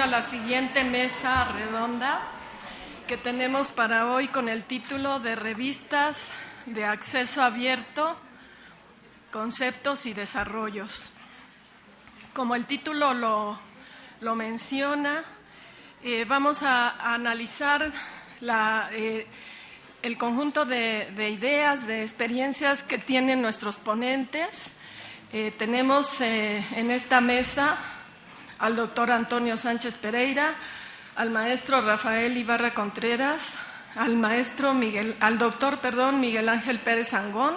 A la siguiente mesa redonda que tenemos para hoy con el título de Revistas de Acceso Abierto, Conceptos y Desarrollos. Como el título lo menciona, vamos a analizar el conjunto de ideas, de experiencias que tienen nuestros ponentes. Tenemos en esta mesa al doctor Antonio Sánchez Pereira, al maestro Rafael Ibarra Contreras, al doctor Miguel Ángel Pérez Angón,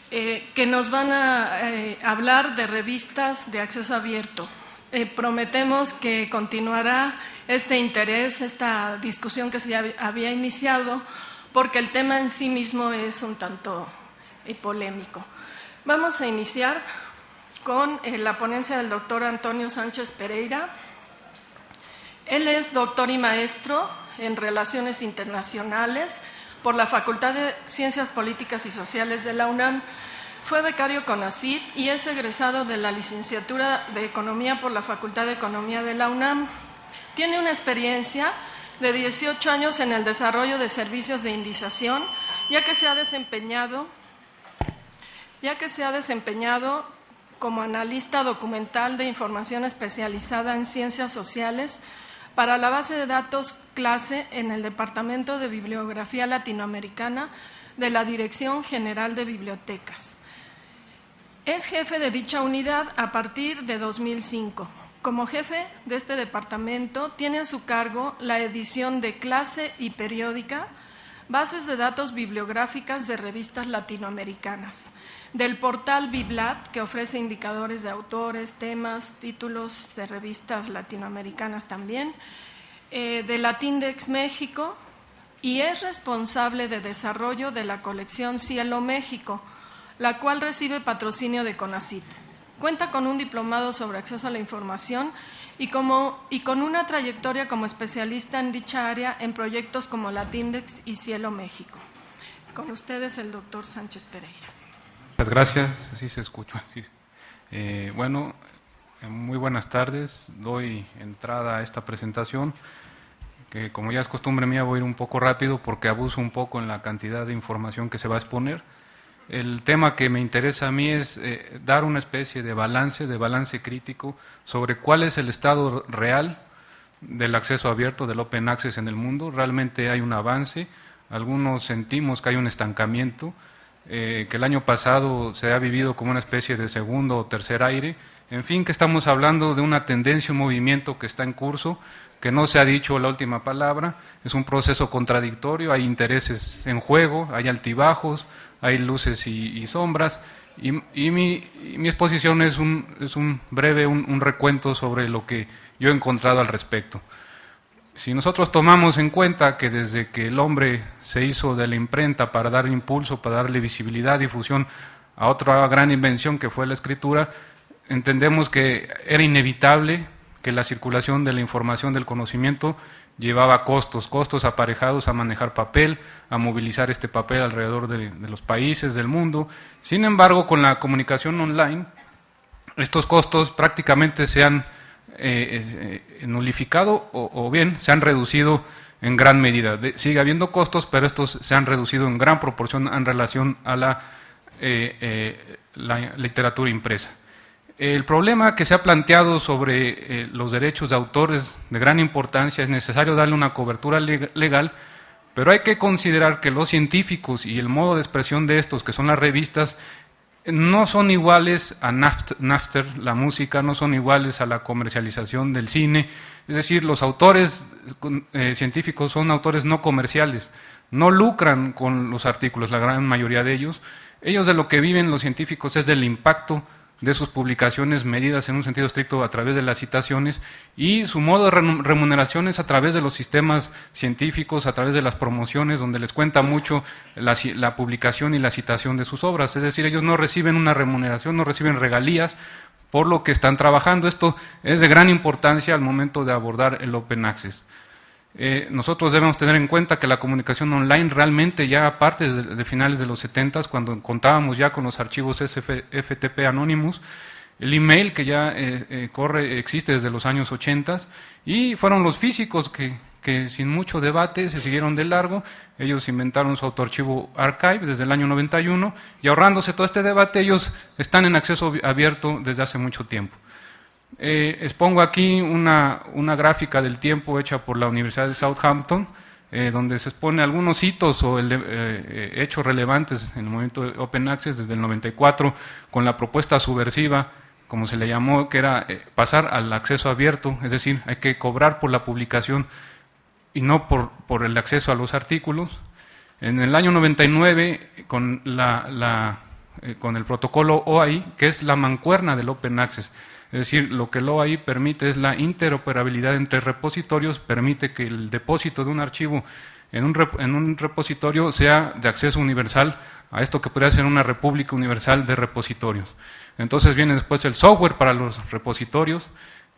que nos van a hablar de revistas de acceso abierto. Prometemos que continuará este interés, esta discusión que se había iniciado, porque el tema en sí mismo es un tanto polémico. Vamos a iniciar con la ponencia del doctor Antonio Sánchez Pereira. Él es doctor y maestro en Relaciones Internacionales por la Facultad de Ciencias Políticas y Sociales de la UNAM. Fue becario CONACYT y es egresado de la licenciatura de Economía por la Facultad de Economía de la UNAM. Tiene una experiencia de 18 años en el desarrollo de servicios de indización, ya que se ha desempeñado como analista documental de información especializada en ciencias sociales para la base de datos clase en el Departamento de Bibliografía Latinoamericana de la Dirección General de Bibliotecas. Es jefe de dicha unidad a partir de 2005. Como jefe de este departamento, tiene a su cargo la edición de clase y periódica, bases de datos bibliográficas de revistas latinoamericanas, del portal Biblat, que ofrece indicadores de autores, temas, títulos de revistas latinoamericanas también, de Latindex México, y es responsable de desarrollo de la colección Cielo México, la cual recibe patrocinio de CONACYT. Cuenta con un diplomado sobre acceso a la información y con una trayectoria como especialista en dicha área en proyectos como Latindex y Cielo México. Con ustedes el doctor Sánchez Pereira. Muchas gracias, así se escucha. Sí. Muy buenas tardes. Doy entrada a esta presentación, que como ya es costumbre mía voy a ir un poco rápido porque abuso un poco en la cantidad de información que se va a exponer. El tema que me interesa a mí es dar una especie de balance crítico sobre cuál es el estado real del acceso abierto, del Open Access en el mundo. Realmente hay un avance, algunos sentimos que hay un estancamiento, que el año pasado se ha vivido como una especie de segundo o tercer aire, en fin, que estamos hablando de una tendencia, un movimiento que está en curso, que no se ha dicho la última palabra, es un proceso contradictorio, hay intereses en juego, hay altibajos, hay luces y sombras, y mi exposición es un breve recuento sobre lo que yo he encontrado al respecto. Si nosotros tomamos en cuenta que desde que el hombre se hizo de la imprenta para dar impulso, para darle visibilidad, difusión a otra gran invención que fue la escritura, entendemos que era inevitable que la circulación de la información, del conocimiento, llevaba costos aparejados a manejar papel, a movilizar este papel alrededor de los países, del mundo. Sin embargo, con la comunicación online, estos costos prácticamente se han nulificado o bien se han reducido en gran medida. Sigue habiendo costos, pero estos se han reducido en gran proporción en relación a la literatura impresa. El problema que se ha planteado sobre los derechos de autores de gran importancia, es necesario darle una cobertura legal, pero hay que considerar que los científicos y el modo de expresión de estos, que son las revistas, no son iguales a Napster, la música, no son iguales a la comercialización del cine. Es decir, los autores científicos son autores no comerciales, no lucran con los artículos, la gran mayoría de ellos. Ellos de lo que viven los científicos es del impacto de sus publicaciones medidas en un sentido estricto a través de las citaciones, y su modo de remuneración es a través de los sistemas científicos, a través de las promociones, donde les cuenta mucho la publicación y la citación de sus obras. Es decir, ellos no reciben una remuneración, no reciben regalías por lo que están trabajando. Esto es de gran importancia al momento de abordar el Open Access. Nosotros debemos tener en cuenta que la comunicación online realmente ya a partir de finales de los 70, cuando contábamos ya con los archivos FTP Anonymous, el email que ya existe desde los años 80, y fueron los físicos que sin mucho debate se siguieron de largo. Ellos inventaron su autoarchivo Archive desde el año 91, y ahorrándose todo este debate, ellos están en acceso abierto desde hace mucho tiempo. Expongo aquí una gráfica del tiempo hecha por la Universidad de Southampton, donde se expone algunos hitos o hechos relevantes en el movimiento de Open Access desde el 94, con la propuesta subversiva, como se le llamó, que era pasar al acceso abierto, es decir, hay que cobrar por la publicación y no por el acceso a los artículos. En el año 99, con el protocolo OAI, que es la mancuerna del Open Access, es decir, lo que el OAI permite es la interoperabilidad entre repositorios, permite que el depósito de un archivo en un repositorio sea de acceso universal a esto que podría ser una república universal de repositorios. Entonces viene después el software para los repositorios,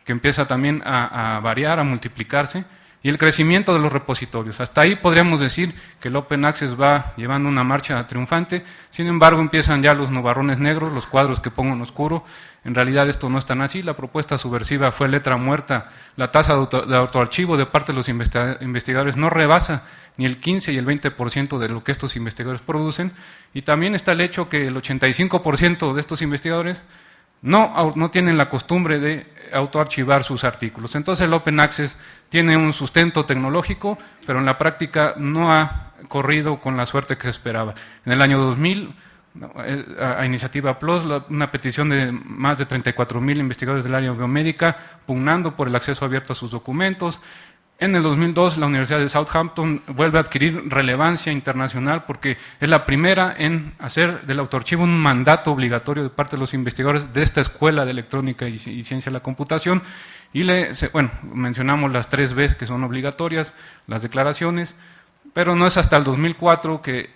que empieza también a variar, a multiplicarse, y el crecimiento de los repositorios. Hasta ahí podríamos decir que el Open Access va llevando una marcha triunfante. Sin embargo, empiezan ya los nubarrones negros, los cuadros que pongo en oscuro. En realidad esto no es tan así. La propuesta subversiva fue letra muerta. La tasa de autoarchivo de parte de los investigadores no rebasa ni el 15 y el 20% de lo que estos investigadores producen. Y también está el hecho que el 85% de estos investigadores no tienen la costumbre de autoarchivar sus artículos. Entonces el Open Access tiene un sustento tecnológico, pero en la práctica no ha corrido con la suerte que se esperaba. En el año 2000, a Iniciativa PLOS, una petición de más de 34.000 investigadores del área biomédica pugnando por el acceso abierto a sus documentos. En el 2002, la Universidad de Southampton vuelve a adquirir relevancia internacional porque es la primera en hacer del autoarchivo un mandato obligatorio de parte de los investigadores de esta Escuela de Electrónica y Ciencia de la Computación. Y mencionamos las 3 Bs que son obligatorias, las declaraciones, pero no es hasta el 2004 que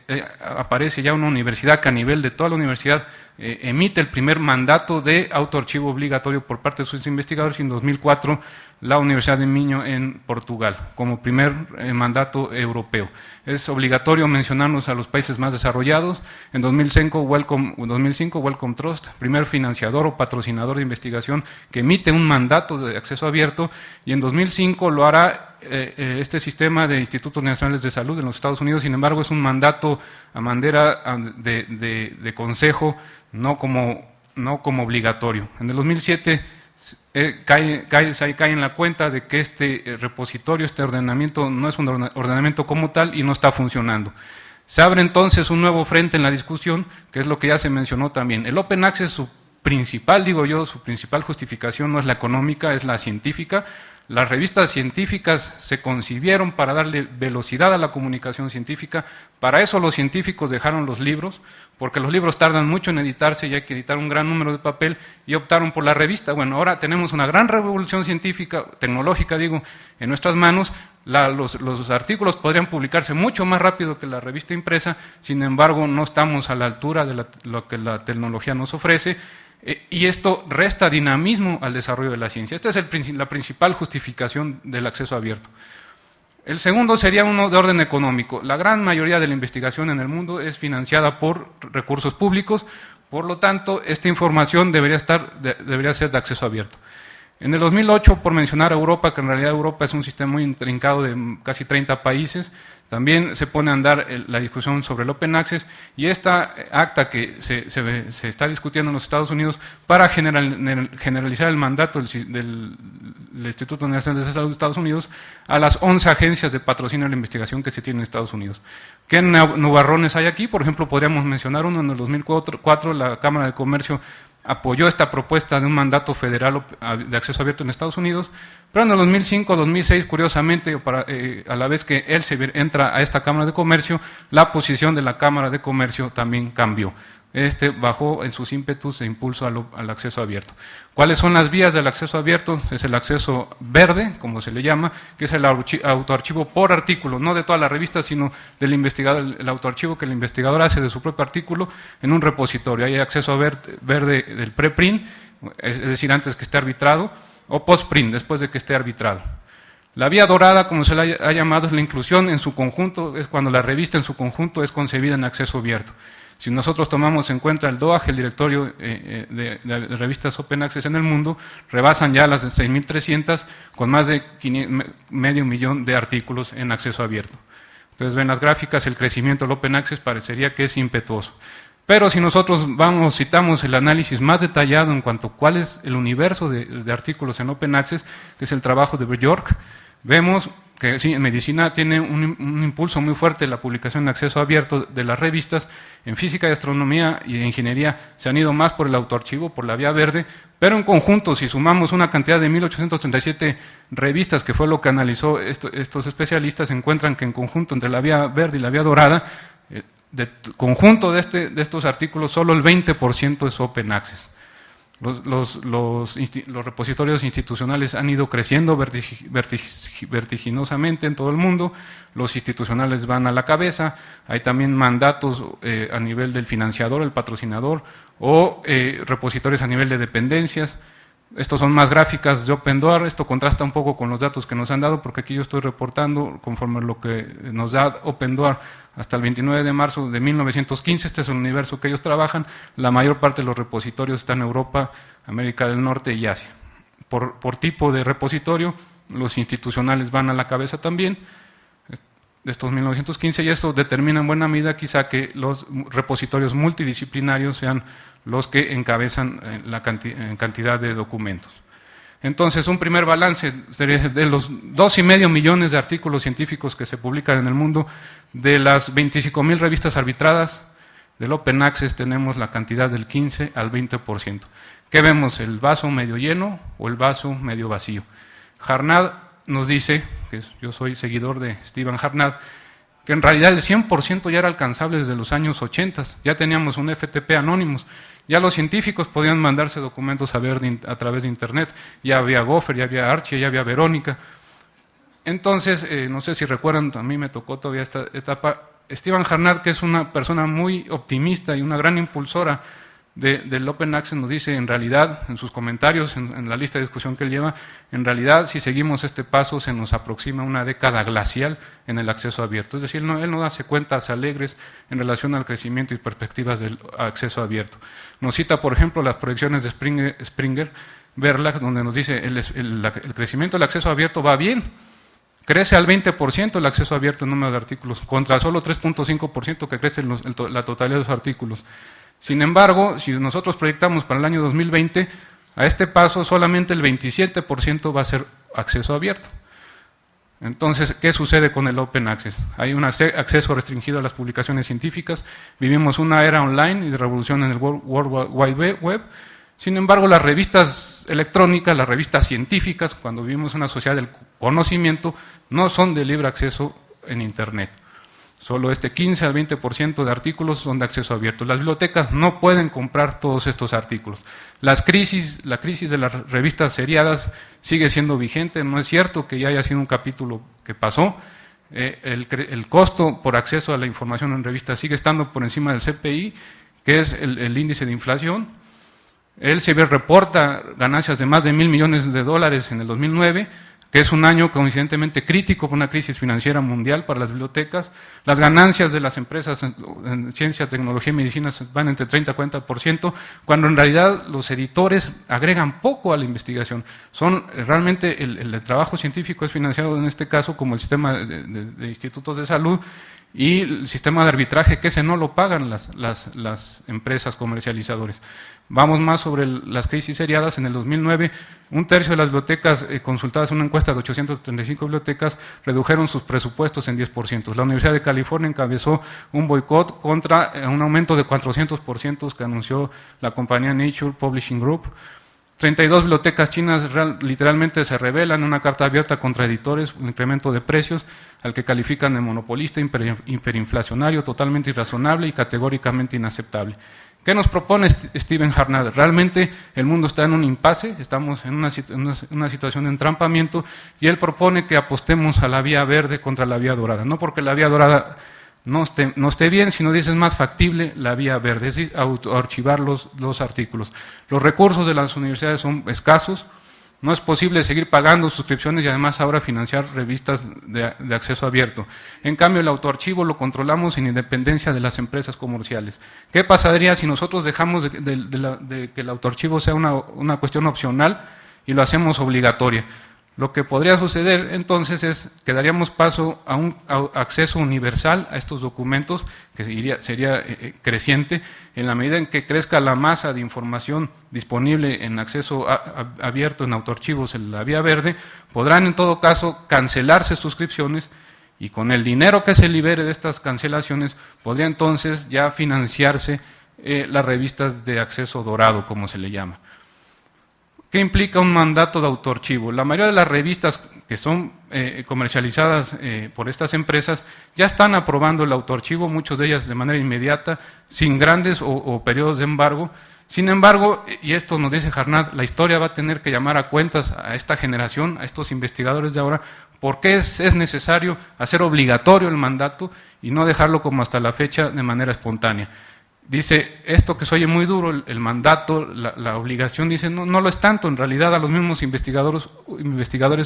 aparece ya una universidad que a nivel de toda la universidad emite el primer mandato de autoarchivo obligatorio por parte de sus investigadores, y en 2004 la Universidad de Minho en Portugal, como primer mandato europeo. Es obligatorio mencionarnos a los países más desarrollados. En 2005, Wellcome Trust, primer financiador o patrocinador de investigación que emite un mandato de acceso abierto, y en 2005 lo hará este sistema de Institutos Nacionales de Salud en los Estados Unidos. Sin embargo, es un mandato a manera de consejo, no como obligatorio. En el 2007 cae en la cuenta de que este repositorio, este ordenamiento, no es un ordenamiento como tal y no está funcionando. Se abre entonces un nuevo frente en la discusión, que es lo que ya se mencionó también. El Open Access, su principal justificación no es la económica, es la científica. Las revistas científicas se concibieron para darle velocidad a la comunicación científica. Para eso los científicos dejaron los libros, porque los libros tardan mucho en editarse y hay que editar un gran número de papel, y optaron por la revista. Bueno, ahora tenemos una gran revolución científica, tecnológica, en nuestras manos. Los artículos podrían publicarse mucho más rápido que la revista impresa, sin embargo no estamos a la altura de lo que la tecnología nos ofrece. Y esto resta dinamismo al desarrollo de la ciencia. Esta es la principal justificación del acceso abierto. El segundo sería uno de orden económico. La gran mayoría de la investigación en el mundo es financiada por recursos públicos, por lo tanto, esta información debería ser de acceso abierto. En el 2008, por mencionar a Europa, que en realidad Europa es un sistema muy intrincado de casi 30 países, también se pone a andar la discusión sobre el Open Access, y esta acta que se está discutiendo en los Estados Unidos para generalizar el mandato del Instituto Nacional de Salud de Estados Unidos a las 11 agencias de patrocinio de la investigación que se tienen en Estados Unidos. ¿Qué nubarrones hay aquí? Por ejemplo, podríamos mencionar uno. En el 2004 la Cámara de Comercio apoyó esta propuesta de un mandato federal de acceso abierto en Estados Unidos, pero en el 2005-2006, curiosamente, a la vez que Elsevier entra a esta Cámara de Comercio, la posición de la Cámara de Comercio también cambió. Bajó en sus ímpetus de impulso al acceso abierto. ¿Cuáles son las vías del acceso abierto? Es el acceso verde, como se le llama, que es el autoarchivo por artículo, no de toda la revista, sino del investigador, el autoarchivo que el investigador hace de su propio artículo en un repositorio. Hay acceso verde del preprint, es decir, antes que esté arbitrado, o postprint, después de que esté arbitrado. La vía dorada, como se le ha llamado, es la inclusión en su conjunto, es cuando la revista en su conjunto es concebida en acceso abierto. Si nosotros tomamos en cuenta el DOAJ, el directorio de revistas Open Access en el mundo, rebasan ya las 6.300 con más de medio millón de artículos en acceso abierto. Entonces ven las gráficas, el crecimiento del Open Access parecería que es impetuoso. Pero si nosotros citamos el análisis más detallado en cuanto a cuál es el universo de artículos en Open Access, que es el trabajo de Bjork, vemos que sí, en medicina tiene un impulso muy fuerte la publicación en acceso abierto de las revistas. En física y astronomía y ingeniería se han ido más por el autoarchivo, por la vía verde, pero en conjunto, si sumamos una cantidad de 1.837 revistas, que fue lo que analizó estos especialistas, encuentran que en conjunto entre la vía verde y la vía dorada, de conjunto de estos artículos, solo el 20% es Open Access. Los repositorios institucionales han ido creciendo vertiginosamente en todo el mundo, los institucionales van a la cabeza, hay también mandatos a nivel del financiador, el patrocinador, o repositorios a nivel de dependencias. Estos son más gráficas de OpenDoor, esto contrasta un poco con los datos que nos han dado, porque aquí yo estoy reportando conforme a lo que nos da OpenDoor hasta el 29 de marzo de 1915, este es el universo que ellos trabajan, la mayor parte de los repositorios están en Europa, América del Norte y Asia. Por tipo de repositorio, los institucionales van a la cabeza también, de estos 1915, y esto determina en buena medida quizá que los repositorios multidisciplinarios sean los que encabezan en cantidad de documentos. Entonces, un primer balance de los 2,5 millones de artículos científicos que se publican en el mundo, de las 25.000 revistas arbitradas del Open Access tenemos la cantidad del 15 al 20%. ¿Qué vemos? ¿El vaso medio lleno o el vaso medio vacío? Harnad nos dice, yo soy seguidor de Stephen Harnad, que en realidad el 100% ya era alcanzable desde los años 80, ya teníamos un FTP Anonymous, ya los científicos podían mandarse documentos a través de Internet, ya había Gopher, ya había Archie, ya había Verónica. Entonces, no sé si recuerdan, a mí me tocó todavía esta etapa, Stephen Harnad, que es una persona muy optimista y una gran impulsora del Open Access, nos dice, en realidad, en sus comentarios, en la lista de discusión que él lleva, en realidad, si seguimos este paso, se nos aproxima una década glacial en el acceso abierto. Es decir, él no hace cuentas alegres en relación al crecimiento y perspectivas del acceso abierto. Nos cita, por ejemplo, las proyecciones de Springer Verlag, donde nos dice el crecimiento del acceso abierto va bien, crece al 20% el acceso abierto en número de artículos, contra solo 3.5% que crece la totalidad de los artículos. Sin embargo, si nosotros proyectamos para el año 2020, a este paso solamente el 27% va a ser acceso abierto. Entonces, ¿qué sucede con el Open Access? Hay un acceso restringido a las publicaciones científicas, vivimos una era online y de revolución en el World Wide Web. Sin embargo, las revistas electrónicas, las revistas científicas, cuando vivimos una sociedad del conocimiento, no son de libre acceso en Internet. Solo 15 al 20% de artículos son de acceso abierto. Las bibliotecas no pueden comprar todos estos artículos. La crisis de las revistas seriadas sigue siendo vigente. No es cierto que ya haya sido un capítulo que pasó. El costo por acceso a la información en revistas sigue estando por encima del CPI, que es el índice de inflación. El Elsevier reporta ganancias de más de $1.000 millones en el 2009, que es un año coincidentemente crítico por una crisis financiera mundial para las bibliotecas. Las ganancias de las empresas en ciencia, tecnología y medicina van entre 30 y 40%, cuando en realidad los editores agregan poco a la investigación. Realmente el trabajo científico es financiado en este caso como el sistema de institutos de salud y el sistema de arbitraje, que ese no lo pagan las empresas comercializadores. Vamos más sobre las crisis seriadas. En el 2009, un tercio de las bibliotecas consultadas en una encuesta de 835 bibliotecas redujeron sus presupuestos en 10%. La Universidad de California encabezó un boicot contra un aumento de 400% que anunció la compañía Nature Publishing Group. 32 bibliotecas chinas literalmente se rebelan en una carta abierta contra editores, un incremento de precios al que califican de monopolista, hiperinflacionario, totalmente irrazonable y categóricamente inaceptable. ¿Qué nos propone Stephen Harnad? Realmente el mundo está en un impasse, estamos en una situación de entrampamiento, y él propone que apostemos a la vía verde contra la vía dorada. No porque la vía dorada no esté bien, sino dice es más factible la vía verde, es decir, archivar los artículos. Los recursos de las universidades son escasos, No es posible seguir pagando suscripciones y además ahora financiar revistas de acceso abierto. En cambio, el autoarchivo lo controlamos en independencia de las empresas comerciales. ¿Qué pasaría si nosotros dejamos de que el autoarchivo sea una cuestión opcional y lo hacemos obligatoria? Lo que podría suceder entonces es que daríamos paso a un acceso universal a estos documentos, que sería creciente en la medida en que crezca la masa de información disponible en acceso abierto en autoarchivos en la vía verde. Podrán en todo caso cancelarse suscripciones y con el dinero que se libere de estas cancelaciones podría entonces ya financiarse las revistas de acceso dorado, como se le llama. ¿Qué implica un mandato de autoarchivo? La mayoría de las revistas que son comercializadas por estas empresas ya están aprobando el autoarchivo, muchas de ellas de manera inmediata, sin grandes o periodos de embargo. Sin embargo, y esto nos dice Jarnad, la historia va a tener que llamar a cuentas a esta generación, a estos investigadores de ahora, por qué es necesario hacer obligatorio el mandato y no dejarlo como hasta la fecha de manera espontánea. Dice, esto que se oye muy duro, el mandato, la obligación, dice, no lo es tanto, en realidad a los mismos investigadores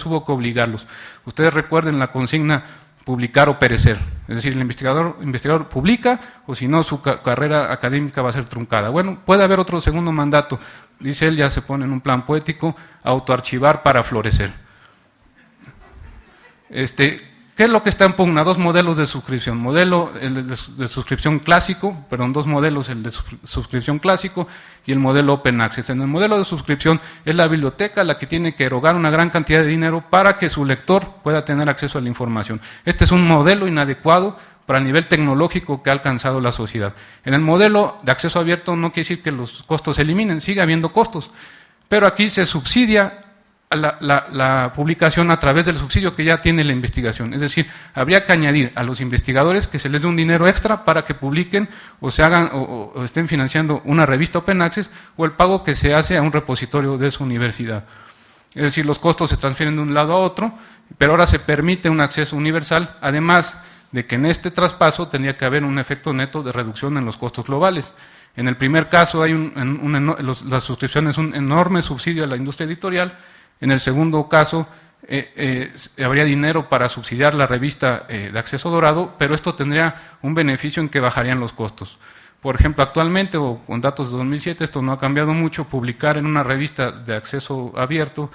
hubo que obligarlos. Ustedes recuerden la consigna publicar o perecer, es decir, el investigador publica o si no su carrera académica va a ser truncada. Bueno, puede haber otro segundo mandato, dice él, ya se pone en un plan poético, autoarchivar para florecer. ¿Qué es lo que está en pugna? Dos modelos de suscripción. Modelo de suscripción clásico, dos modelos, el de suscripción clásico y el modelo Open Access. En el modelo de suscripción es la biblioteca la que tiene que erogar una gran cantidad de dinero para que su lector pueda tener acceso a la información. Este es un modelo inadecuado para el nivel tecnológico que ha alcanzado la sociedad. En el modelo de acceso abierto no quiere decir que los costos se eliminen, sigue habiendo costos, pero aquí se subsidia la publicación a través del subsidio que ya tiene la investigación. Es decir, habría que añadir a los investigadores que se les dé un dinero extra para que publiquen o se hagan o estén financiando una revista Open Access o el pago que se hace a un repositorio de su universidad. Es decir, los costos se transfieren de un lado a otro, pero ahora se permite un acceso universal, además de que en este traspaso tendría que haber un efecto neto de reducción en los costos globales. En el primer caso hay las suscripciones, un enorme subsidio a la industria editorial. En el segundo caso, habría dinero para subsidiar la revista de acceso dorado, pero esto tendría un beneficio en que bajarían los costos. Por ejemplo, actualmente, o con datos de 2007, esto no ha cambiado mucho, publicar en una revista de acceso abierto,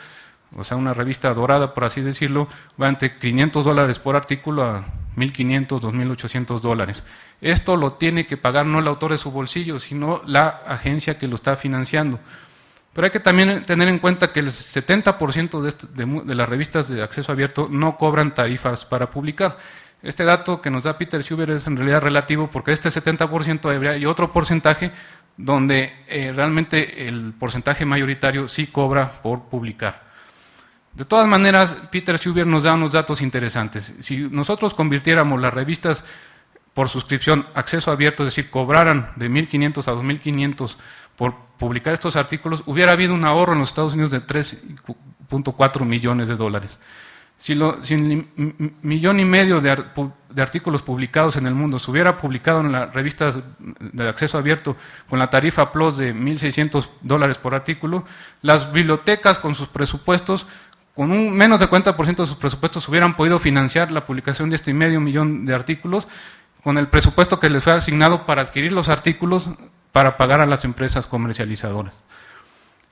o sea, una revista dorada, por así decirlo, va entre $500 por artículo a $1,500, $2,800. Esto lo tiene que pagar no el autor de su bolsillo, sino la agencia que lo está financiando. Pero hay que también tener en cuenta que el 70% de las revistas de acceso abierto no cobran tarifas para publicar. Este dato que nos da Peter Schuber es en realidad relativo porque de este 70% hay otro porcentaje donde realmente el porcentaje mayoritario sí cobra por publicar. De todas maneras, Peter Schuber nos da unos datos interesantes. Si nosotros convirtiéramos las revistas por suscripción acceso abierto, es decir, cobraran de $1,500 a $2,500 por publicar estos artículos, hubiera habido un ahorro en los Estados Unidos de $3.4 millones. Si el 1,5 millones de artículos publicados en el mundo se hubiera publicado en las revistas de acceso abierto con la tarifa Plus de $1,600 por artículo, las bibliotecas con sus presupuestos, con un menos de 40% de sus presupuestos, hubieran podido financiar la publicación de este 500 millones de artículos con el presupuesto que les fue asignado para adquirir los artículos para pagar a las empresas comercializadoras.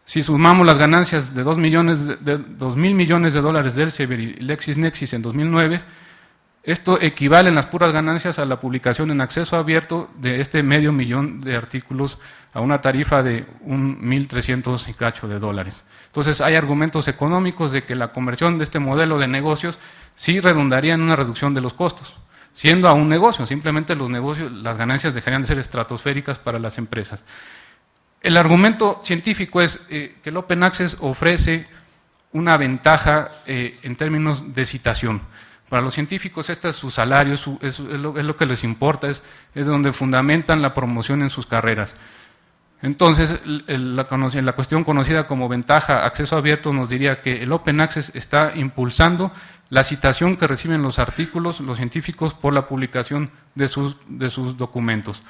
Si sumamos las ganancias de $2,000 millones de Elsevier y LexisNexis en 2009, esto equivale en las puras ganancias a la publicación en acceso abierto de este $500,000 de artículos a una tarifa de $1,300 y cacho de dólares. Entonces hay argumentos económicos de que la conversión de este modelo de negocios sí redundaría en una reducción de los costos. Siendo a un negocio, simplemente los negocios, las ganancias dejarían de ser estratosféricas para las empresas. El argumento científico es que el Open Access ofrece una ventaja en términos de citación. Para los científicos este es su salario, es lo que les importa, es donde fundamentan la promoción en sus carreras. Entonces, la cuestión conocida como ventaja acceso abierto nos diría que el Open Access está impulsando la citación que reciben los artículos, los científicos, por la publicación de sus documentos.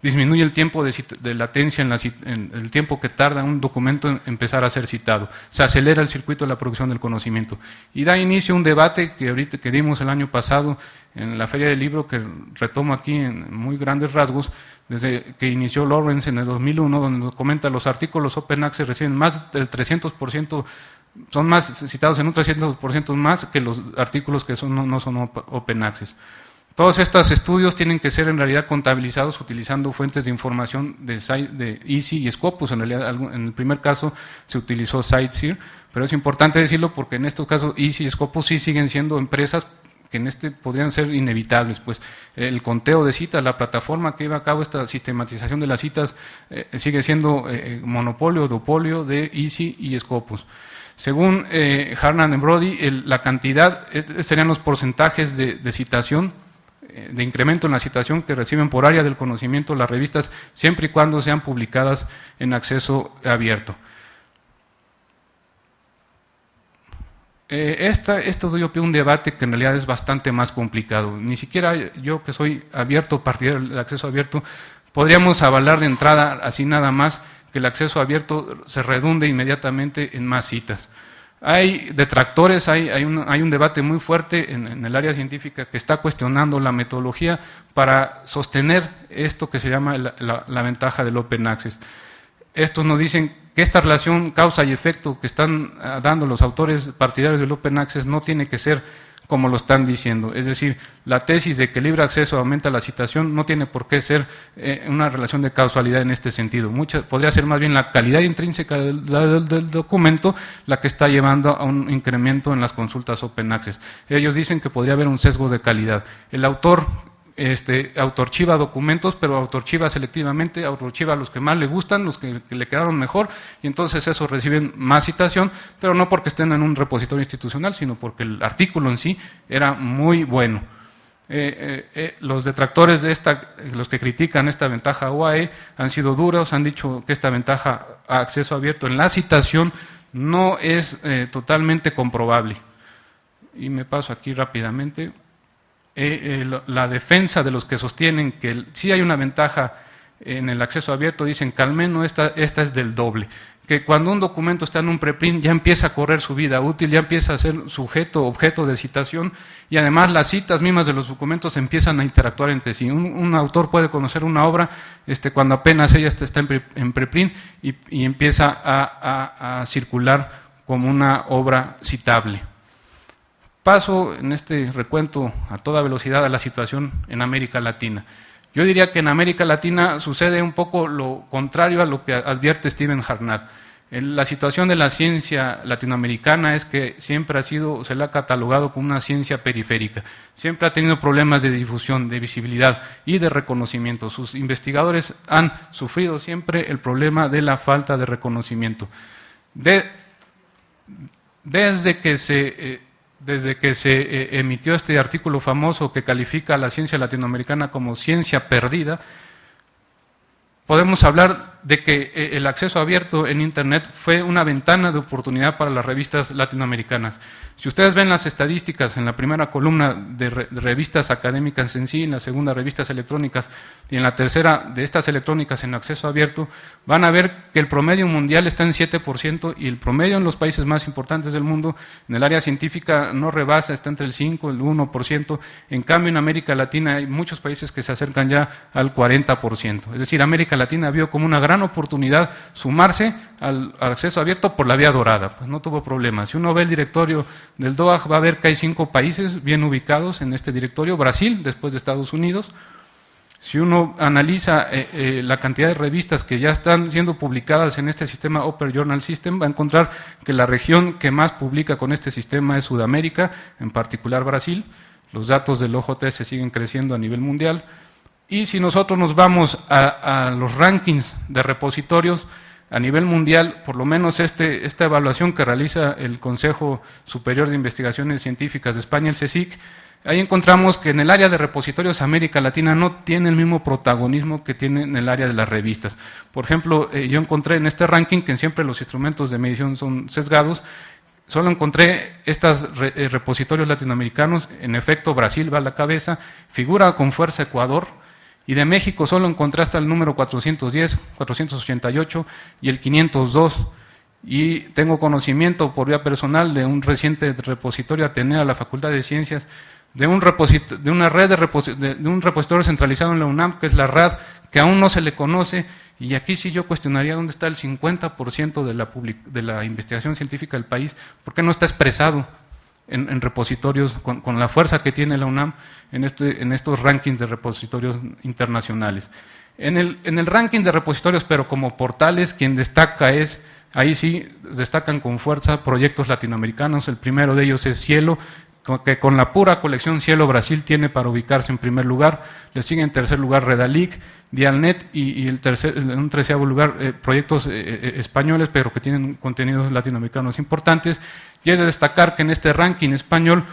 disminuye el tiempo de latencia en el tiempo que tarda un documento en empezar a ser citado. Se acelera el circuito de la producción del conocimiento. Y da inicio a un debate que dimos el año pasado en la Feria del Libro, que retomo aquí en muy grandes rasgos, desde que inició Lawrence en el 2001, donde nos comenta los artículos Open Access reciben más del 300%, son más citados en un 300% más que los artículos que no son Open Access. Todos estos estudios tienen que ser en realidad contabilizados utilizando fuentes de información de EASY y Scopus. En realidad, en el primer caso se utilizó CiteSeer, pero es importante decirlo porque en estos casos EASY y Scopus sí siguen siendo empresas que podrían ser inevitables, pues el conteo de citas, la plataforma que lleva a cabo esta sistematización de las citas sigue siendo monopolio o duopolio de EASY y Scopus. Según Harnan y Brody, la cantidad serían los porcentajes de citación, de incremento en la citación que reciben por área del conocimiento las revistas, siempre y cuando sean publicadas en acceso abierto. Esto dio pie a un debate que en realidad es bastante más complicado. Ni siquiera yo, que soy abierto, partidario del acceso abierto, podríamos avalar de entrada, así nada más, que el acceso abierto se redunde inmediatamente en más citas. Hay detractores, hay un debate muy fuerte en el área científica que está cuestionando la metodología para sostener esto que se llama la ventaja del Open Access. Estos nos dicen que esta relación causa y efecto que están dando los autores partidarios del Open Access no tiene que ser como lo están diciendo. Es decir, la tesis de que el libre acceso aumenta la citación no tiene por qué ser una relación de causalidad en este sentido. Podría ser más bien la calidad intrínseca del documento la que está llevando a un incremento en las consultas Open Access. Ellos dicen que podría haber un sesgo de calidad. El autor autoarchiva documentos, pero autoarchiva selectivamente, autoarchiva los que más le gustan, los que le quedaron mejor, y entonces esos reciben más citación, pero no porque estén en un repositorio institucional, sino porque el artículo en sí era muy bueno. Los detractores de los que critican esta ventaja OAE han sido duros, han dicho que esta ventaja a acceso abierto en la citación no es totalmente comprobable. Y me paso aquí rápidamente. La defensa de los que sostienen que sí hay una ventaja en el acceso abierto, dicen que al menos esta es del doble, que cuando un documento está en un preprint ya empieza a correr su vida útil, ya empieza a ser sujeto, objeto de citación, y además las citas mismas de los documentos empiezan a interactuar entre sí. Un autor puede conocer una obra cuando apenas ella está en preprint y empieza a circular como una obra citable. Paso en este recuento a toda velocidad a la situación en América Latina. Yo diría que en América Latina sucede un poco lo contrario a lo que advierte Stephen Harnad. La situación de la ciencia latinoamericana es que siempre se la ha catalogado como una ciencia periférica. Siempre ha tenido problemas de difusión, de visibilidad y de reconocimiento. Sus investigadores han sufrido siempre el problema de la falta de reconocimiento. Desde que se emitió este artículo famoso que califica a la ciencia latinoamericana como ciencia perdida, podemos hablar de que el acceso abierto en Internet fue una ventana de oportunidad para las revistas latinoamericanas. Si ustedes ven las estadísticas en la primera columna de revistas académicas en sí, en la segunda revistas electrónicas y en la tercera de estas electrónicas en acceso abierto, van a ver que el promedio mundial está en 7% y el promedio en los países más importantes del mundo, en el área científica no rebasa, está entre el 5 y el 1%. En cambio, en América Latina hay muchos países que se acercan ya al 40%. Es decir, América Latina vio como una gran oportunidad sumarse al acceso abierto por la vía dorada, pues no tuvo problemas. Si uno ve el directorio del DOAJ, va a ver que hay 5 países bien ubicados en este directorio: Brasil, después de Estados Unidos. Si uno analiza la cantidad de revistas que ya están siendo publicadas en este sistema Open Journal System, va a encontrar que la región que más publica con este sistema es Sudamérica, en particular Brasil. Los datos del OJS siguen creciendo a nivel mundial. Y si nosotros nos vamos a los rankings de repositorios a nivel mundial, por lo menos esta evaluación que realiza el Consejo Superior de Investigaciones Científicas de España, el CSIC, ahí encontramos que en el área de repositorios América Latina no tiene el mismo protagonismo que tiene en el área de las revistas. Por ejemplo, yo encontré en este ranking que siempre los instrumentos de medición son sesgados. Solo encontré estos repositorios latinoamericanos. En efecto, Brasil va a la cabeza, figura con fuerza Ecuador, Y de México solo encontré hasta el número 410, 488 y el 502. Y tengo conocimiento por vía personal de un reciente repositorio Atenea de la Facultad de Ciencias, de un repositorio centralizado en la UNAM, que es la RAD, que aún no se le conoce, y aquí sí yo cuestionaría dónde está el 50% de la investigación científica del país, ¿por qué no está expresado en repositorios con la fuerza que tiene la UNAM en estos rankings de repositorios internacionales? En el ranking de repositorios, pero como portales, quien destaca es, ahí sí destacan con fuerza proyectos latinoamericanos. El primero de ellos es Cielo, que con la pura colección Cielo Brasil tiene para ubicarse en primer lugar. Le sigue en tercer lugar Redalic, Dialnet y en un 13º lugar proyectos españoles, pero que tienen contenidos latinoamericanos importantes. Y es de destacar que en este ranking español,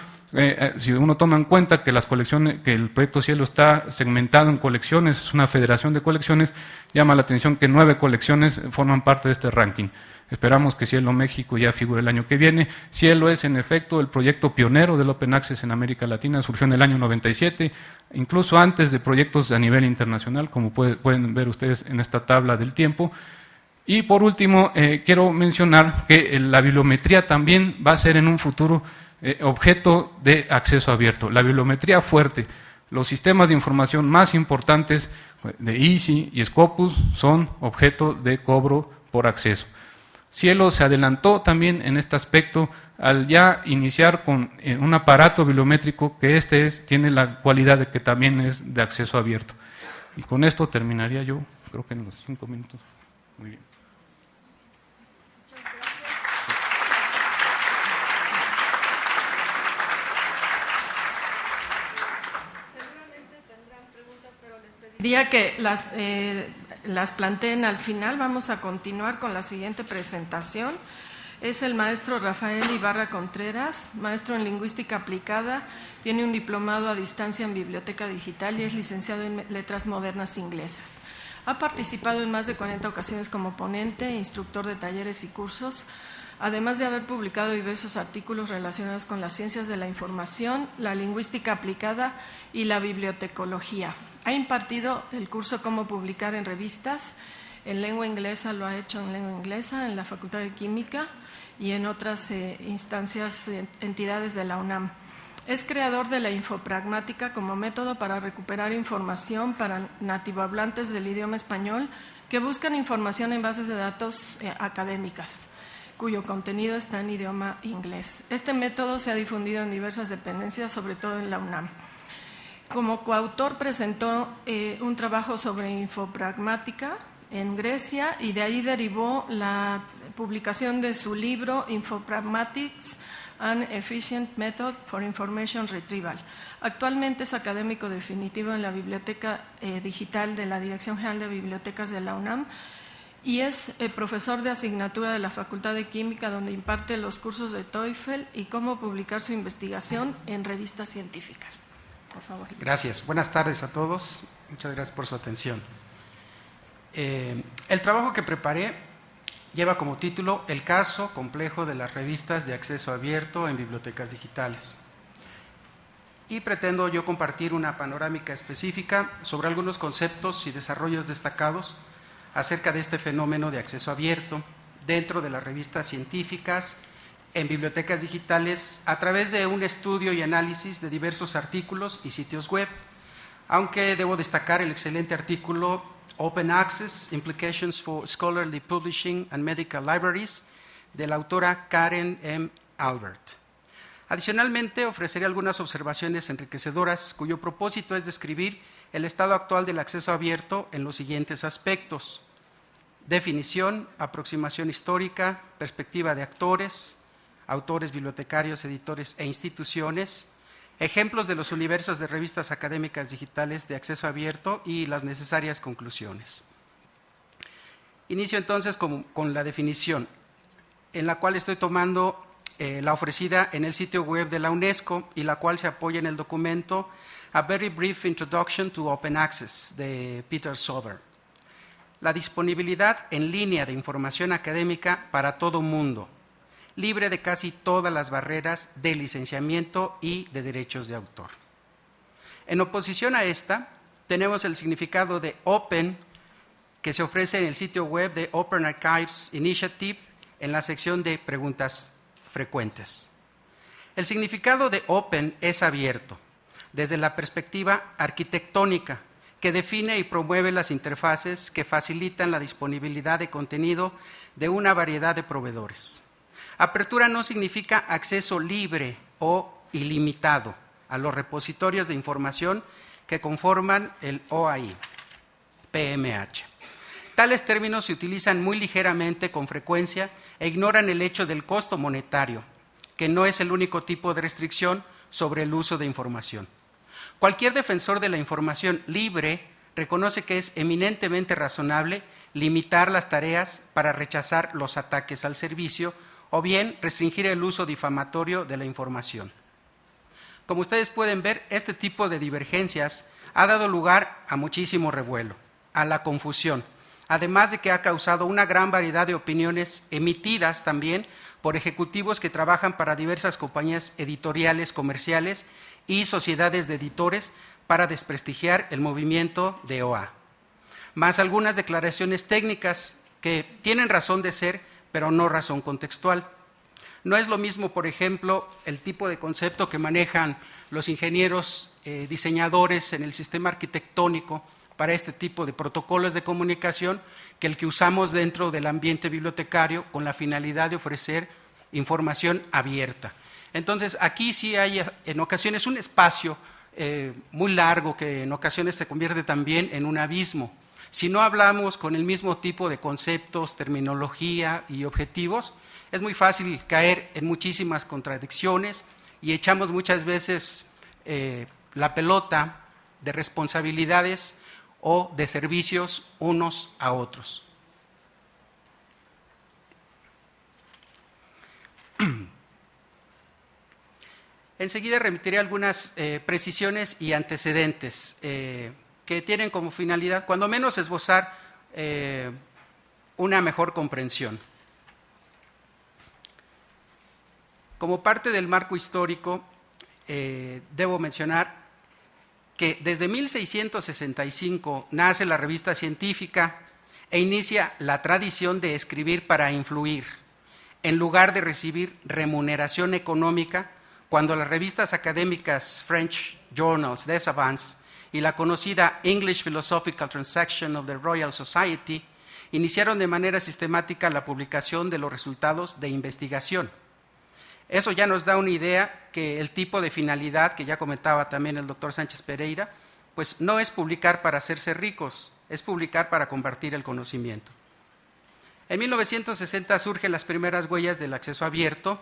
si uno toma en cuenta que las colecciones, que el proyecto Cielo está segmentado en colecciones, es una federación de colecciones, llama la atención que 9 colecciones forman parte de este ranking. Esperamos que Cielo México ya figure el año que viene. Cielo es, en efecto, el proyecto pionero del Open Access en América Latina, surgió en el año 97, incluso antes de proyectos a nivel internacional, como pueden ver ustedes en esta tabla del tiempo. Y por último, quiero mencionar que la bibliometría también va a ser en un futuro objeto de acceso abierto. La bibliometría fuerte, los sistemas de información más importantes de ISI y Scopus son objeto de cobro por acceso. Cielo se adelantó también en este aspecto al ya iniciar con un aparato bibliométrico que tiene la cualidad de que también es de acceso abierto. Y con esto terminaría yo, creo que en los 5 minutos. Muy bien. Diría que las planteen al final. Vamos a continuar con la siguiente presentación. Es el maestro Rafael Ibarra Contreras, maestro en Lingüística Aplicada, tiene un diplomado a distancia en Biblioteca Digital y es licenciado en Letras Modernas Inglesas. Ha participado en más de 40 ocasiones como ponente e instructor de talleres y cursos, además de haber publicado diversos artículos relacionados con las ciencias de la información, la lingüística aplicada y la bibliotecología. Ha impartido el curso Cómo publicar en revistas, en lengua inglesa lo ha hecho en lengua inglesa, en la Facultad de Química y en otras instancias, entidades de la UNAM. Es creador de la infopragmática como método para recuperar información para nativohablantes del idioma español que buscan información en bases de datos académicas, cuyo contenido está en idioma inglés. Este método se ha difundido en diversas dependencias, sobre todo en la UNAM. Como coautor presentó un trabajo sobre infopragmática en Grecia y de ahí derivó la publicación de su libro Infopragmatics, An Efficient Method for Information Retrieval. Actualmente es académico definitivo en la Biblioteca Digital de la Dirección General de Bibliotecas de la UNAM y es profesor de asignatura de la Facultad de Química, donde imparte los cursos de TOEFL y cómo publicar su investigación en revistas científicas. Por favor. Gracias. Buenas tardes a todos. Muchas gracias por su atención. El trabajo que preparé lleva como título El caso complejo de las revistas de acceso abierto en bibliotecas digitales. Y pretendo yo compartir una panorámica específica sobre algunos conceptos y desarrollos destacados acerca de este fenómeno de acceso abierto dentro de las revistas científicas en bibliotecas digitales a través de un estudio y análisis de diversos artículos y sitios web, aunque debo destacar el excelente artículo Open Access, Implications for Scholarly Publishing and Medical Libraries, de la autora Karen M. Albert. Adicionalmente, ofreceré algunas observaciones enriquecedoras cuyo propósito es describir el estado actual del acceso abierto en los siguientes aspectos: definición, aproximación histórica, perspectiva de autores, bibliotecarios, editores e instituciones, ejemplos de los universos de revistas académicas digitales de acceso abierto y las necesarias conclusiones. Inicio entonces con la definición, en la cual estoy tomando la ofrecida en el sitio web de la UNESCO y la cual se apoya en el documento A Very Brief Introduction to Open Access de Peter Sober. La disponibilidad en línea de información académica para todo mundo, libre de casi todas las barreras de licenciamiento y de derechos de autor. En oposición a esta, tenemos el significado de Open, que se ofrece en el sitio web de Open Archives Initiative en la sección de preguntas frecuentes. El significado de Open es abierto, desde la perspectiva arquitectónica, que define y promueve las interfaces que facilitan la disponibilidad de contenido de una variedad de proveedores. Apertura no significa acceso libre o ilimitado a los repositorios de información que conforman el OAI, PMH. Tales términos se utilizan muy ligeramente con frecuencia e ignoran el hecho del costo monetario, que no es el único tipo de restricción sobre el uso de información. Cualquier defensor de la información libre reconoce que es eminentemente razonable limitar las tareas para rechazar los ataques al servicio o bien restringir el uso difamatorio de la información. Como ustedes pueden ver, este tipo de divergencias ha dado lugar a muchísimo revuelo, a la confusión, además de que ha causado una gran variedad de opiniones emitidas también por ejecutivos que trabajan para diversas compañías editoriales comerciales y sociedades de editores para desprestigiar el movimiento de OA, más algunas declaraciones técnicas que tienen razón de ser, pero no razón contextual. No es lo mismo, por ejemplo, el tipo de concepto que manejan los ingenieros diseñadores en el sistema arquitectónico para este tipo de protocolos de comunicación que el que usamos dentro del ambiente bibliotecario con la finalidad de ofrecer información abierta. Entonces, aquí sí hay en ocasiones un espacio muy largo que en ocasiones se convierte también en un abismo. Si no hablamos con el mismo tipo de conceptos, terminología y objetivos, es muy fácil caer en muchísimas contradicciones y echamos muchas veces la pelota de responsabilidades o de servicios unos a otros. Enseguida remitiré algunas precisiones y antecedentes que tienen como finalidad, cuando menos, esbozar una mejor comprensión. Como parte del marco histórico, debo mencionar que desde 1665 nace la revista científica e inicia la tradición de escribir para influir, en lugar de recibir remuneración económica, cuando las revistas académicas French Journals des Savants y la conocida English Philosophical Transaction of the Royal Society iniciaron de manera sistemática la publicación de los resultados de investigación. Eso ya nos da una idea que el tipo de finalidad, que ya comentaba también el doctor Sánchez Pereira, pues no es publicar para hacerse ricos, es publicar para compartir el conocimiento. En 1960 surgen las primeras huellas del acceso abierto.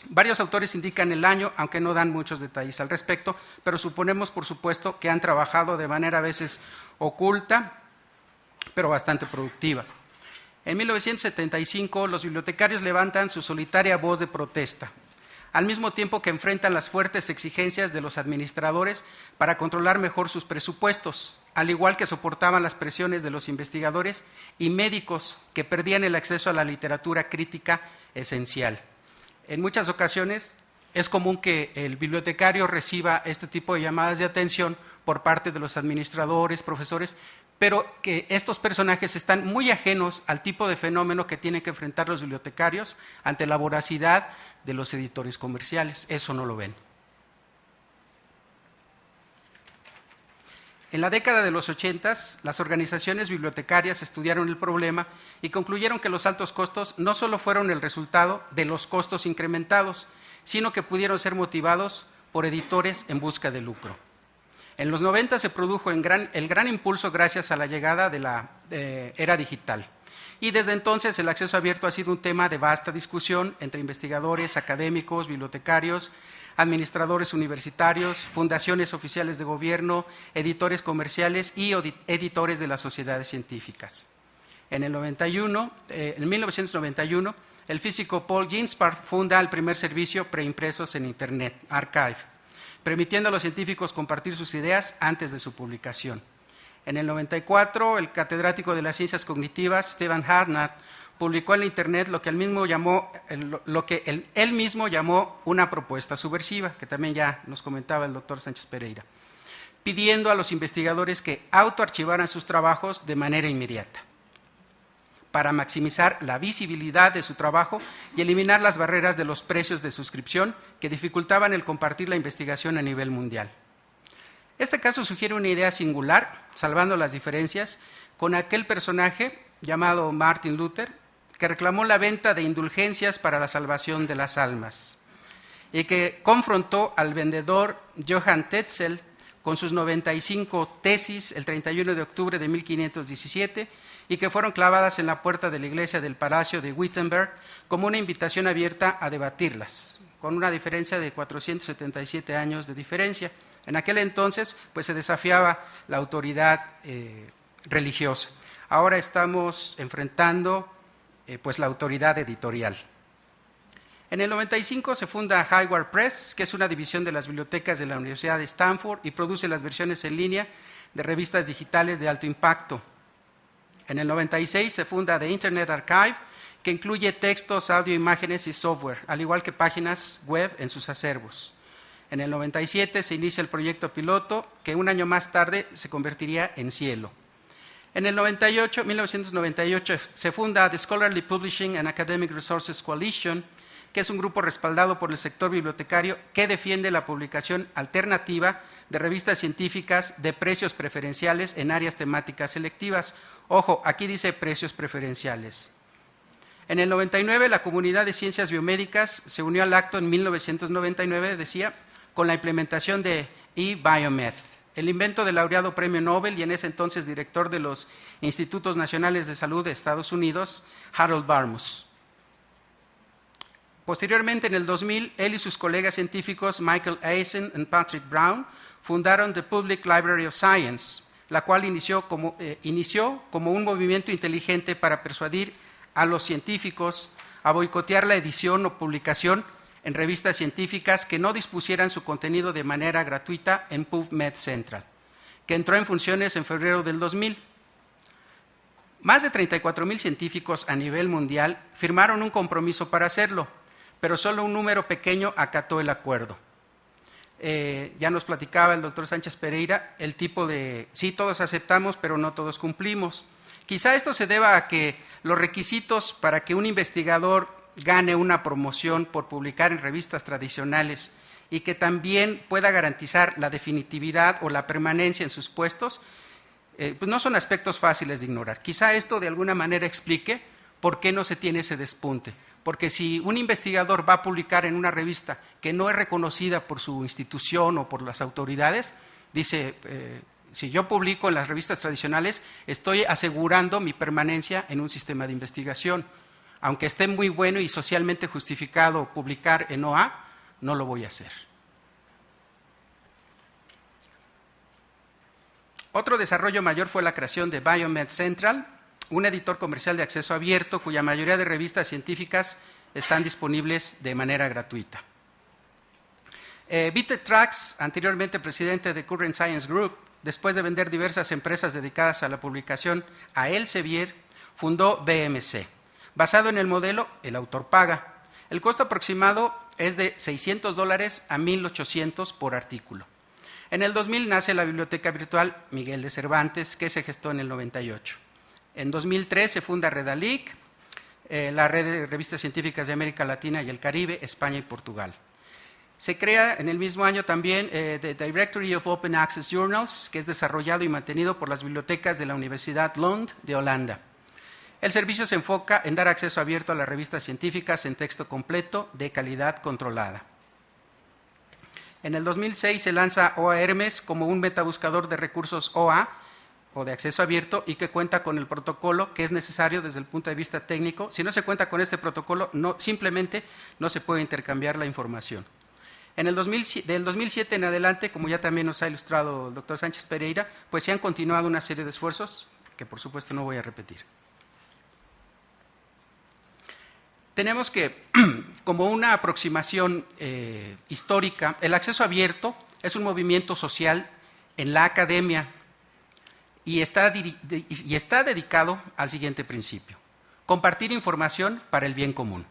Varios autores indican el año, aunque no dan muchos detalles al respecto, pero suponemos, por supuesto, que han trabajado de manera a veces oculta, pero bastante productiva. En 1975, los bibliotecarios levantan su solitaria voz de protesta, al mismo tiempo que enfrentan las fuertes exigencias de los administradores para controlar mejor sus presupuestos, al igual que soportaban las presiones de los investigadores y médicos que perdían el acceso a la literatura crítica esencial. En muchas ocasiones es común que el bibliotecario reciba este tipo de llamadas de atención por parte de los administradores, profesores, pero que estos personajes están muy ajenos al tipo de fenómeno que tienen que enfrentar los bibliotecarios ante la voracidad de los editores comerciales. Eso no lo ven. En la década de los 80, las organizaciones bibliotecarias estudiaron el problema y concluyeron que los altos costos no solo fueron el resultado de los costos incrementados, sino que pudieron ser motivados por editores en busca de lucro. En los 90 se produjo el gran impulso gracias a la llegada de la era digital. Y desde entonces el acceso abierto ha sido un tema de vasta discusión entre investigadores, académicos, bibliotecarios, administradores universitarios, fundaciones oficiales de gobierno, editores comerciales y editores de las sociedades científicas. En 1991, el físico Paul Ginsparg funda el primer servicio preimpresos en Internet, Archive, permitiendo a los científicos compartir sus ideas antes de su publicación. En el 94, el catedrático de las ciencias cognitivas, Stephen Harnad, publicó en la Internet lo que él mismo llamó una propuesta subversiva, que también ya nos comentaba el doctor Sánchez Pereira. pidiendo a los investigadores que autoarchivaran sus trabajos de manera inmediata, para maximizar la visibilidad de su trabajo y eliminar las barreras de los precios de suscripción que dificultaban el compartir la investigación a nivel mundial. Este caso sugiere una idea singular, salvando las diferencias, con aquel personaje llamado Martin Luther, que reclamó la venta de indulgencias para la salvación de las almas y que confrontó al vendedor Johann Tetzel con sus 95 tesis el 31 de octubre de 1517 y que fueron clavadas en la puerta de la iglesia del Palacio de Wittenberg como una invitación abierta a debatirlas, con una diferencia de 477 años de diferencia. En aquel entonces, pues se desafiaba la autoridad religiosa. Ahora estamos enfrentando pues la autoridad editorial. En el 95 se funda Highward Press, que es una división de las bibliotecas de la Universidad de Stanford y produce las versiones en línea de revistas digitales de alto impacto. En el 96 se funda The Internet Archive, que incluye textos, audio, imágenes y software, al igual que páginas web en sus acervos. En el 97 se inicia el proyecto piloto, que un año más tarde se convertiría en Cielo. En el 1998 se funda The Scholarly Publishing and Academic Resources Coalition, que es un grupo respaldado por el sector bibliotecario que defiende la publicación alternativa de revistas científicas de precios preferenciales en áreas temáticas selectivas. Ojo, aquí dice precios preferenciales. En el 99 la comunidad de ciencias biomédicas se unió al acto en 1999, decía, con la implementación de eBiomed, el invento del laureado premio Nobel y en ese entonces director de los Institutos Nacionales de Salud de Estados Unidos, Harold Barmus. Posteriormente, en el 2000, él y sus colegas científicos Michael Eisen y Patrick Brown fundaron The Public Library of Science, la cual inició como un movimiento inteligente para persuadir a los científicos a boicotear la edición o publicación en revistas científicas que no dispusieran su contenido de manera gratuita en PubMed Central, que entró en funciones en febrero del 2000. Más de 34,000 científicos a nivel mundial firmaron un compromiso para hacerlo, pero solo un número pequeño acató el acuerdo. Ya nos platicaba el doctor Sánchez Pereira el tipo de, sí, todos aceptamos, pero no todos cumplimos. Quizá esto se deba a que los requisitos para que un investigador gane una promoción por publicar en revistas tradicionales y que también pueda garantizar la definitividad o la permanencia en sus puestos, pues no son aspectos fáciles de ignorar. Quizá esto de alguna manera explique por qué no se tiene ese despunte. Porque si un investigador va a publicar en una revista que no es reconocida por su institución o por las autoridades, dice, si yo publico en las revistas tradicionales, estoy asegurando mi permanencia en un sistema de investigación. Aunque esté muy bueno y socialmente justificado publicar en OA, no lo voy a hacer. Otro desarrollo mayor fue la creación de Biomed Central, un editor comercial de acceso abierto cuya mayoría de revistas científicas están disponibles de manera gratuita. Peter Trax, anteriormente presidente de Current Science Group, después de vender diversas empresas dedicadas a la publicación a Elsevier, fundó BMC, basado en el modelo el autor paga. El costo aproximado es de $600 a $1,800 por artículo. En el 2000 nace la biblioteca virtual Miguel de Cervantes, que se gestó en el 98. En 2003 se funda Redalic, la red de revistas científicas de América Latina y el Caribe, España y Portugal. Se crea en el mismo año también The Directory of Open Access Journals, que es desarrollado y mantenido por las bibliotecas de la Universidad Lund de Holanda. El servicio se enfoca en dar acceso abierto a las revistas científicas en texto completo de calidad controlada. En el 2006 se lanza OA Hermes como un metabuscador de recursos OA, o de acceso abierto, y que cuenta con el protocolo que es necesario desde el punto de vista técnico. Si no se cuenta con este protocolo, simplemente no se puede intercambiar la información. Del 2007 en adelante, como ya también nos ha ilustrado el doctor Sánchez Pereira, pues se han continuado una serie de esfuerzos que por supuesto no voy a repetir. Tenemos que, como una aproximación histórica, el acceso abierto es un movimiento social en la academia y está dedicado al siguiente principio: compartir información para el bien común.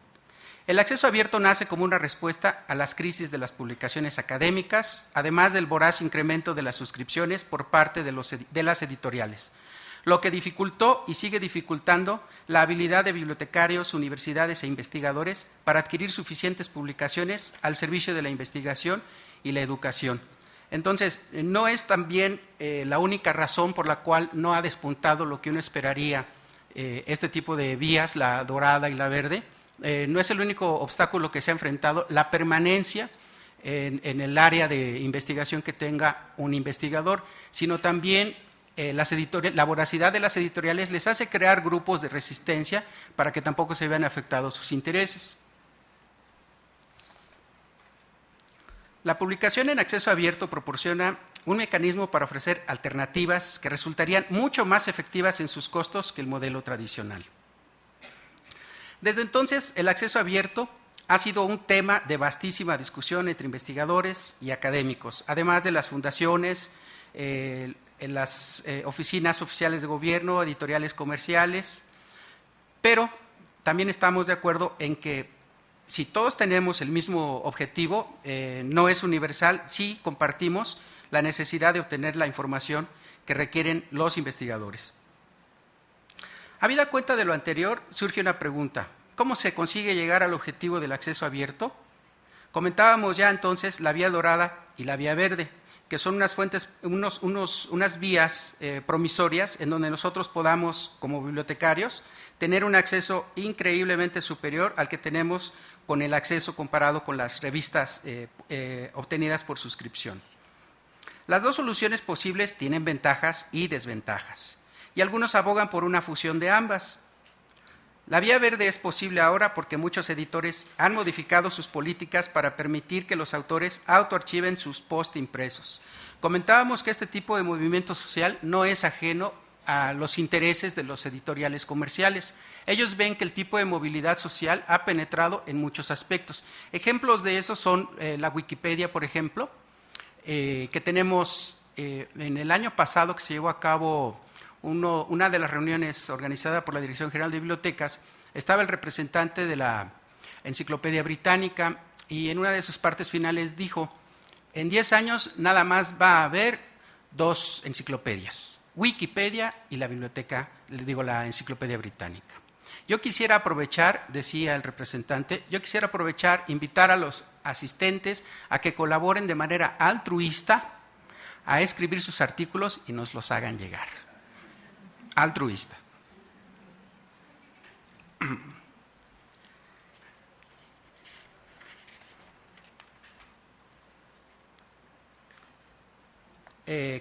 El acceso abierto nace como una respuesta a las crisis de las publicaciones académicas, además del voraz incremento de las suscripciones por parte de las editoriales, lo que dificultó y sigue dificultando la habilidad de bibliotecarios, universidades e investigadores para adquirir suficientes publicaciones al servicio de la investigación y la educación. Entonces, no es también la única razón por la cual no ha despuntado lo que uno esperaría este tipo de vías, la dorada y la verde. No es el único obstáculo que se ha enfrentado, la permanencia en el área de investigación que tenga un investigador, sino también la voracidad de las editoriales les hace crear grupos de resistencia para que tampoco se vean afectados sus intereses. La publicación en acceso abierto proporciona un mecanismo para ofrecer alternativas que resultarían mucho más efectivas en sus costos que el modelo tradicional. Desde entonces, el acceso abierto ha sido un tema de vastísima discusión entre investigadores y académicos, además de las fundaciones, en las oficinas oficiales de gobierno, editoriales comerciales, pero también estamos de acuerdo en que si todos tenemos el mismo objetivo, no es universal, sí compartimos la necesidad de obtener la información que requieren los investigadores. Habida cuenta de lo anterior, surge una pregunta: ¿cómo se consigue llegar al objetivo del acceso abierto? Comentábamos ya entonces la vía dorada y la vía verde, que son unas vías promisorias en donde nosotros podamos, como bibliotecarios, tener un acceso increíblemente superior al que tenemos con el acceso comparado con las revistas obtenidas por suscripción. Las dos soluciones posibles tienen ventajas y desventajas, y algunos abogan por una fusión de ambas. La vía verde es posible ahora porque muchos editores han modificado sus políticas para permitir que los autores autoarchiven sus post impresos. Comentábamos que este tipo de movimiento social no es ajeno a los intereses de los editoriales comerciales. Ellos ven que el tipo de movilidad social ha penetrado en muchos aspectos. Ejemplos de eso son la Wikipedia, por ejemplo, que tenemos en el año pasado que se llevó a cabo una de las reuniones organizada por la Dirección General de Bibliotecas. Estaba el representante de la Enciclopedia Británica y en una de sus partes finales dijo: en 10 años nada más va a haber 2 enciclopedias, Wikipedia y la la Enciclopedia Británica. Yo quisiera aprovechar, decía el representante, invitar a los asistentes a que colaboren de manera altruista a escribir sus artículos y nos los hagan llegar. Altruista.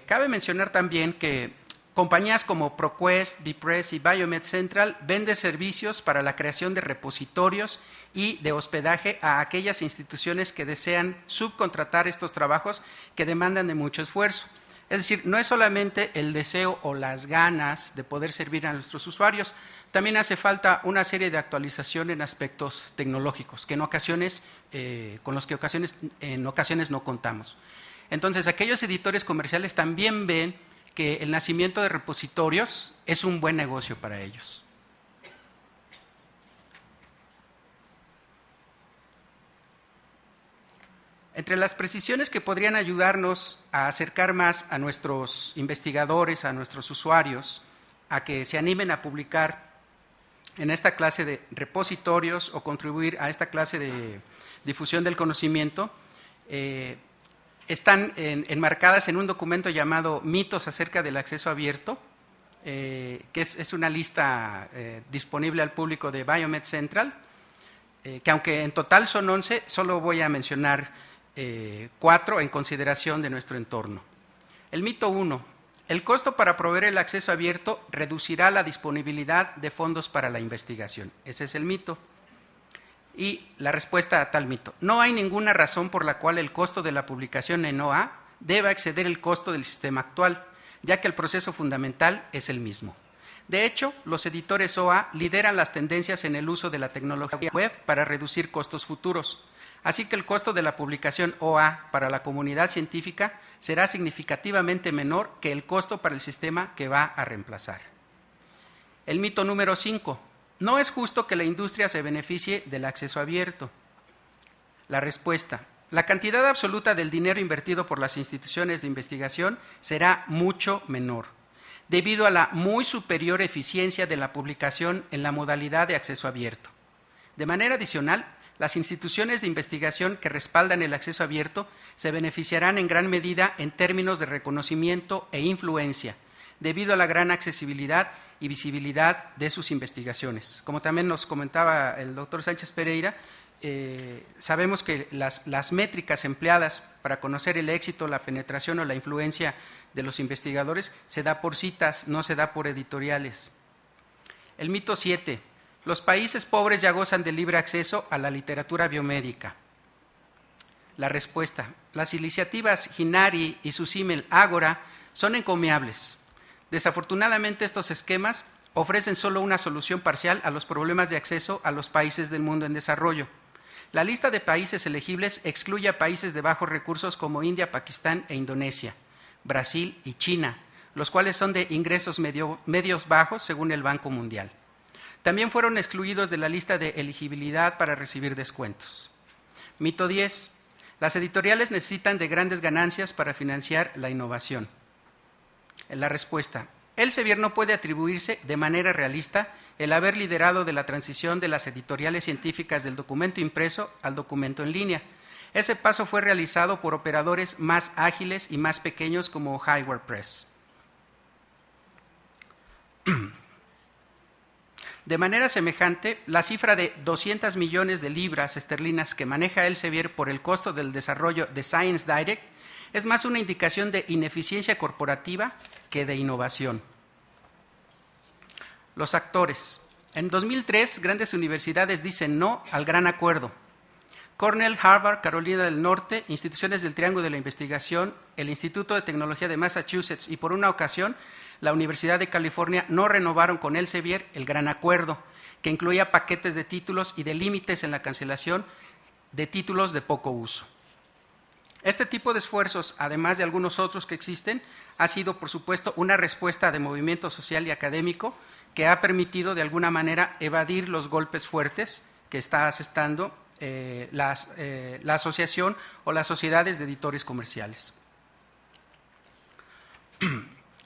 Cabe mencionar también que compañías como ProQuest, BPress y Biomed Central venden servicios para la creación de repositorios y de hospedaje a aquellas instituciones que desean subcontratar estos trabajos que demandan de mucho esfuerzo. Es decir, no es solamente el deseo o las ganas de poder servir a nuestros usuarios, también hace falta una serie de actualización en aspectos tecnológicos, que con los que en ocasiones no contamos. Entonces, aquellos editores comerciales también ven que el nacimiento de repositorios es un buen negocio para ellos. Entre las precisiones que podrían ayudarnos a acercar más a nuestros investigadores, a nuestros usuarios, a que se animen a publicar en esta clase de repositorios o contribuir a esta clase de difusión del conocimiento, están enmarcadas en un documento llamado Mitos acerca del acceso abierto, que es una lista disponible al público de Biomed Central, que aunque en total son 11, solo voy a mencionar 4 en consideración de nuestro entorno. El mito 1: el costo para proveer el acceso abierto reducirá la disponibilidad de fondos para la investigación. Ese es el mito. Y la respuesta a tal mito: no hay ninguna razón por la cual el costo de la publicación en OA deba exceder el costo del sistema actual, ya que el proceso fundamental es el mismo. De hecho, los editores OA lideran las tendencias en el uso de la tecnología web para reducir costos futuros. Así que el costo de la publicación OA para la comunidad científica será significativamente menor que el costo para el sistema que va a reemplazar. El mito número 5: No es justo que la industria se beneficie del acceso abierto. La respuesta: la cantidad absoluta del dinero invertido por las instituciones de investigación será mucho menor, debido a la muy superior eficiencia de la publicación en la modalidad de acceso abierto. De manera adicional, las instituciones de investigación que respaldan el acceso abierto se beneficiarán en gran medida en términos de reconocimiento e influencia, debido a la gran accesibilidad y visibilidad de sus investigaciones. Como también nos comentaba el doctor Sánchez Pereira, sabemos que las métricas empleadas para conocer el éxito, la penetración o la influencia de los investigadores se da por citas, no se da por editoriales. El mito 7. Los países pobres ya gozan de libre acceso a la literatura biomédica. La respuesta: las iniciativas Hinari y su símil Ágora son encomiables. Desafortunadamente, estos esquemas ofrecen solo una solución parcial a los problemas de acceso a los países del mundo en desarrollo. La lista de países elegibles excluye a países de bajos recursos como India, Pakistán e Indonesia, Brasil y China, los cuales son de ingresos medios bajos según el Banco Mundial. También fueron excluidos de la lista de elegibilidad para recibir descuentos. Mito 10. Las editoriales necesitan de grandes ganancias para financiar la innovación. La respuesta: Elsevier no puede atribuirse de manera realista el haber liderado de la transición de las editoriales científicas del documento impreso al documento en línea. Ese paso fue realizado por operadores más ágiles y más pequeños como Highware Press. De manera semejante, la cifra de 200 millones de libras esterlinas que maneja Elsevier por el costo del desarrollo de Science Direct es más una indicación de ineficiencia corporativa que de innovación. Los actores. En 2003, grandes universidades dicen no al gran acuerdo. Cornell, Harvard, Carolina del Norte, instituciones del Triángulo de la Investigación, el Instituto de Tecnología de Massachusetts y por una ocasión la Universidad de California no renovaron con Elsevier el gran acuerdo, que incluía paquetes de títulos y de límites en la cancelación de títulos de poco uso. Este tipo de esfuerzos, además de algunos otros que existen, ha sido, por supuesto, una respuesta de movimiento social y académico que ha permitido, de alguna manera, evadir los golpes fuertes que está asestando la asociación o las sociedades de editores comerciales.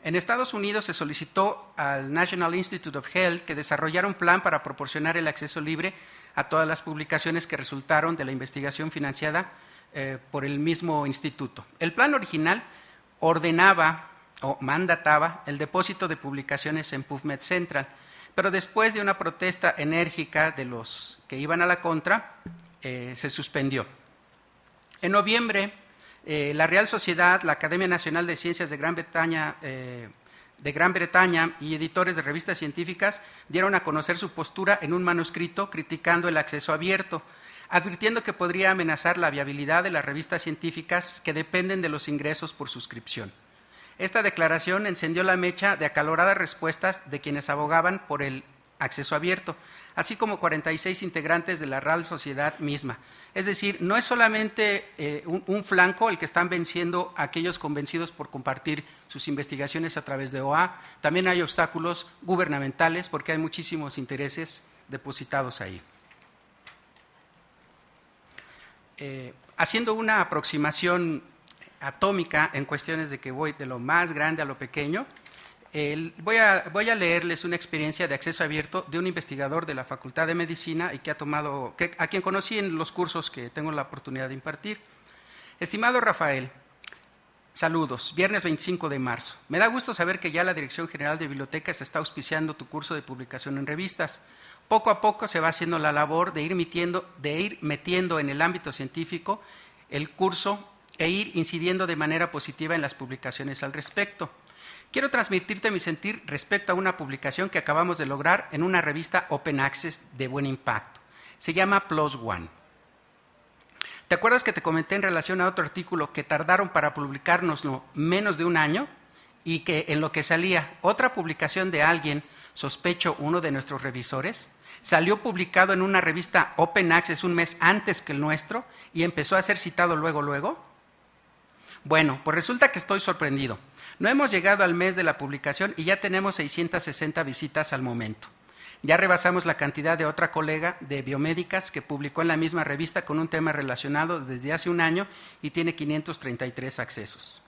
En Estados Unidos se solicitó al National Institute of Health que desarrollara un plan para proporcionar el acceso libre a todas las publicaciones que resultaron de la investigación financiada por el mismo instituto. El plan original ordenaba o mandataba el depósito de publicaciones en PubMed Central, pero después de una protesta enérgica de los que iban a la contra, se suspendió. En noviembre, la Real Sociedad, la Academia Nacional de Ciencias de Gran Bretaña y editores de revistas científicas dieron a conocer su postura en un manuscrito criticando el acceso abierto, advirtiendo que podría amenazar la viabilidad de las revistas científicas que dependen de los ingresos por suscripción. Esta declaración encendió la mecha de acaloradas respuestas de quienes abogaban por el acceso abierto, así como 46 integrantes de la Real Sociedad misma. Es decir, no es solamente un flanco el que están venciendo a aquellos convencidos por compartir sus investigaciones a través de OA, también hay obstáculos gubernamentales porque hay muchísimos intereses depositados ahí. Haciendo una aproximación atómica en cuestiones de que voy de lo más grande a lo pequeño, voy a leerles una experiencia de acceso abierto de un investigador de la Facultad de Medicina y a quien conocí en los cursos que tengo la oportunidad de impartir. Estimado Rafael, saludos, viernes 25 de marzo. Me da gusto saber que ya la Dirección General de Bibliotecas está auspiciando tu curso de publicación en revistas. Poco a poco se va haciendo la labor de ir metiendo en el ámbito científico el curso e ir incidiendo de manera positiva en las publicaciones al respecto. Quiero transmitirte mi sentir respecto a una publicación que acabamos de lograr en una revista Open Access de buen impacto. Se llama PLOS ONE. ¿Te acuerdas que te comenté en relación a otro artículo que tardaron para publicárnoslo menos de un año y que en lo que salía otra publicación de alguien, sospecho uno de nuestros revisores, salió publicado en una revista Open Access un mes antes que el nuestro y empezó a ser citado luego? Bueno, pues resulta que estoy sorprendido. No hemos llegado al mes de la publicación y ya tenemos 660 visitas al momento. Ya rebasamos la cantidad de otra colega de biomédicas que publicó en la misma revista con un tema relacionado desde hace un año y tiene 533 accesos.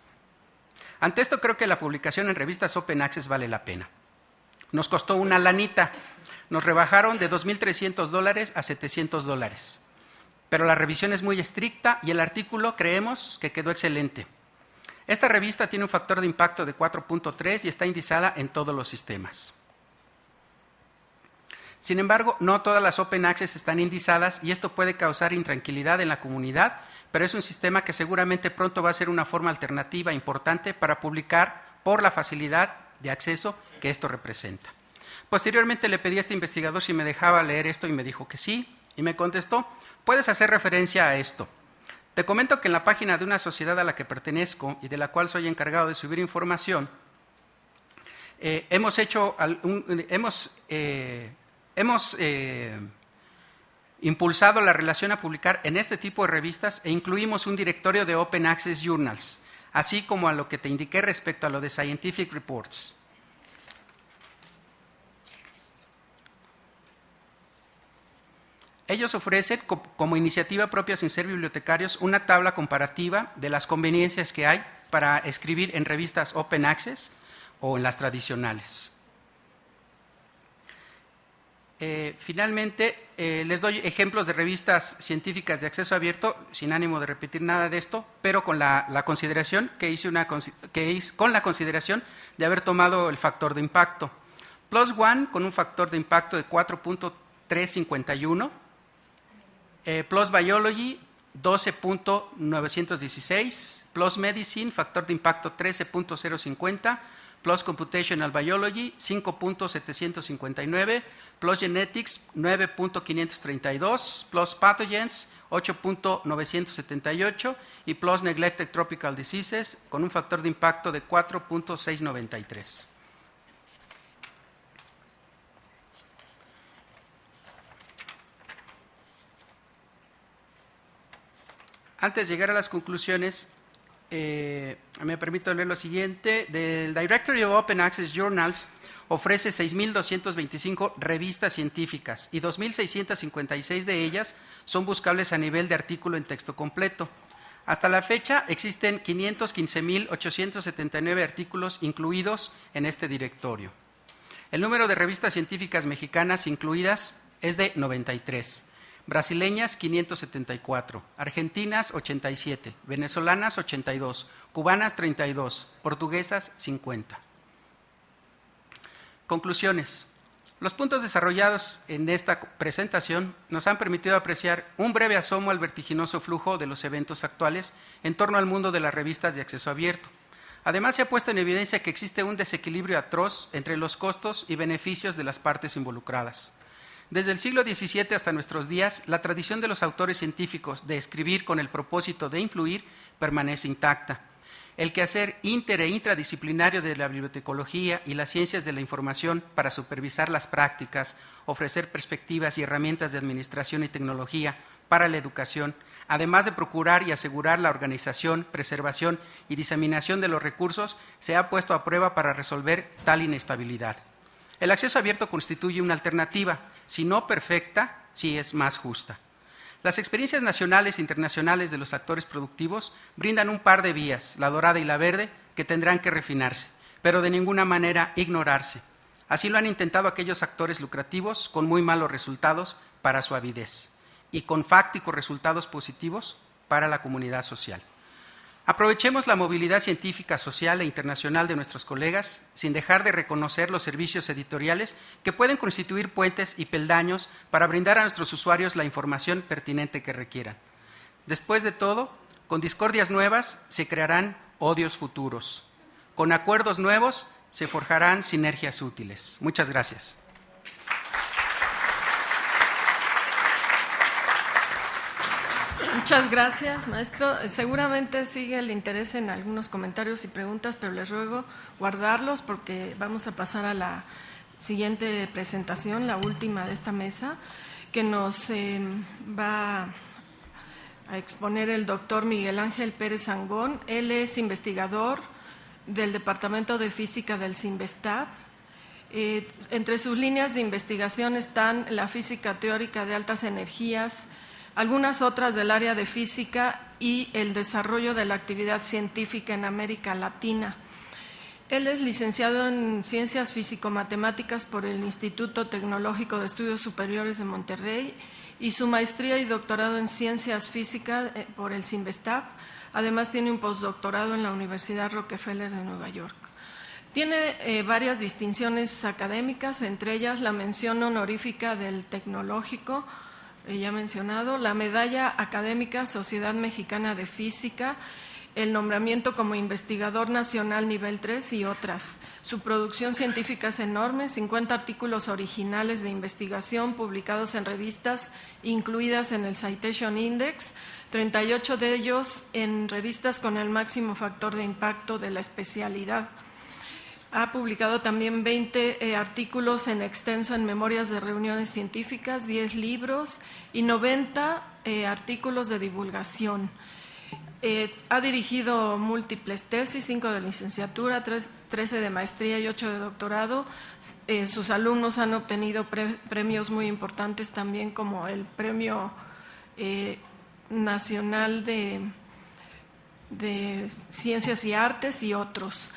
Ante esto creo que la publicación en revistas Open Access vale la pena. Nos costó una lanita, nos rebajaron de $2,300 a $700, pero la revisión es muy estricta y el artículo creemos que quedó excelente. Esta revista tiene un factor de impacto de 4.3 y está indizada en todos los sistemas. Sin embargo, no todas las Open Access están indizadas y esto puede causar intranquilidad en la comunidad, pero es un sistema que seguramente pronto va a ser una forma alternativa importante para publicar por la facilidad de acceso que esto representa. Posteriormente le pedí a este investigador si me dejaba leer esto y me dijo que sí, y me contestó: puedes hacer referencia a esto. Te comento que en la página de una sociedad a la que pertenezco y de la cual soy encargado de subir información, hemos impulsado la relación a publicar en este tipo de revistas e incluimos un directorio de Open Access Journals, así como a lo que te indiqué respecto a lo de Scientific Reports. Ellos ofrecen como iniciativa propia sin ser bibliotecarios una tabla comparativa de las conveniencias que hay para escribir en revistas Open Access o en las tradicionales. Finalmente, les doy ejemplos de revistas científicas de acceso abierto, sin ánimo de repetir nada de esto, pero con la consideración con la consideración de haber tomado el factor de impacto. PLOS ONE con un factor de impacto de 4.351, PLOS Biology 12.916, PLOS Medicine factor de impacto 13.050, PLOS Computational Biology 5.759, PLOS Genetics 9.532, PLOS Pathogens 8.978 y PLOS Neglected Tropical Diseases con un factor de impacto de 4.693. Antes de llegar a las conclusiones, me permito leer lo siguiente. Del Directory of Open Access Journals ofrece 6.225 revistas científicas y 2.656 de ellas son buscables a nivel de artículo en texto completo. Hasta la fecha existen 515.879 artículos incluidos en este directorio. El número de revistas científicas mexicanas incluidas es de 93. Brasileñas 574, argentinas 87, venezolanas 82, cubanas 32, portuguesas 50. Conclusiones. Los puntos desarrollados en esta presentación nos han permitido apreciar un breve asomo al vertiginoso flujo de los eventos actuales en torno al mundo de las revistas de acceso abierto. Además, se ha puesto en evidencia que existe un desequilibrio atroz entre los costos y beneficios de las partes involucradas. Desde el siglo XVII hasta nuestros días, la tradición de los autores científicos de escribir con el propósito de influir permanece intacta. El quehacer inter- e intradisciplinario de la bibliotecología y las ciencias de la información para supervisar las prácticas, ofrecer perspectivas y herramientas de administración y tecnología para la educación, además de procurar y asegurar la organización, preservación y diseminación de los recursos, se ha puesto a prueba para resolver tal inestabilidad. El acceso abierto constituye una alternativa, si no perfecta, sí es más justa. Las experiencias nacionales e internacionales de los actores productivos brindan un par de vías, la dorada y la verde, que tendrán que refinarse, pero de ninguna manera ignorarse. Así lo han intentado aquellos actores lucrativos con muy malos resultados para su avidez y con fácticos resultados positivos para la comunidad social. Aprovechemos la movilidad científica, social e internacional de nuestros colegas, sin dejar de reconocer los servicios editoriales que pueden constituir puentes y peldaños para brindar a nuestros usuarios la información pertinente que requieran. Después de todo, con discordias nuevas se crearán odios futuros. Con acuerdos nuevos se forjarán sinergias útiles. Muchas gracias. Muchas gracias, maestro. Seguramente sigue el interés en algunos comentarios y preguntas, pero les ruego guardarlos porque vamos a pasar a la siguiente presentación, la última de esta mesa, que nos va a exponer el doctor Miguel Ángel Pérez Angón. Él es investigador del Departamento de Física del CINVESTAB. Entre sus líneas de investigación están la física teórica de altas energías, algunas otras del área de física y el desarrollo de la actividad científica en América Latina. Él es licenciado en Ciencias Físico-Matemáticas por el Instituto Tecnológico de Estudios Superiores de Monterrey y su maestría y doctorado en Ciencias Físicas por el CINVESTAP. Además tiene un postdoctorado en la Universidad Rockefeller de Nueva York. Tiene varias distinciones académicas, entre ellas la mención honorífica del Tecnológico, ya mencionado, la medalla académica Sociedad Mexicana de Física, el nombramiento como investigador nacional nivel 3 y otras. Su producción científica es enorme, 50 artículos originales de investigación publicados en revistas incluidas en el Citation Index, 38 de ellos en revistas con el máximo factor de impacto de la especialidad. Ha publicado también 20 artículos en extenso en memorias de reuniones científicas, 10 libros y 90 artículos de divulgación. Ha dirigido múltiples tesis, 5 de licenciatura, 13 de maestría y 8 de doctorado. Sus alumnos han obtenido premios muy importantes también, como el Premio Nacional de Ciencias y Artes y otros.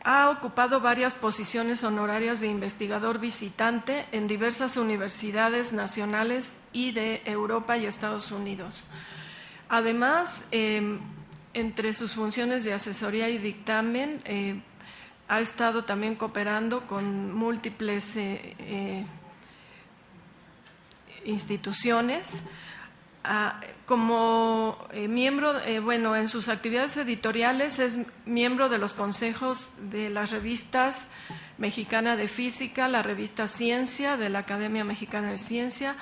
Ha ocupado varias posiciones honorarias de investigador visitante en diversas universidades nacionales y de Europa y Estados Unidos. Además, entre sus funciones de asesoría y dictamen, ha estado también cooperando con múltiples instituciones. Como miembro, en sus actividades editoriales es miembro de los consejos de las revistas Mexicana de Física, la revista Ciencia de la Academia Mexicana de Ciencia,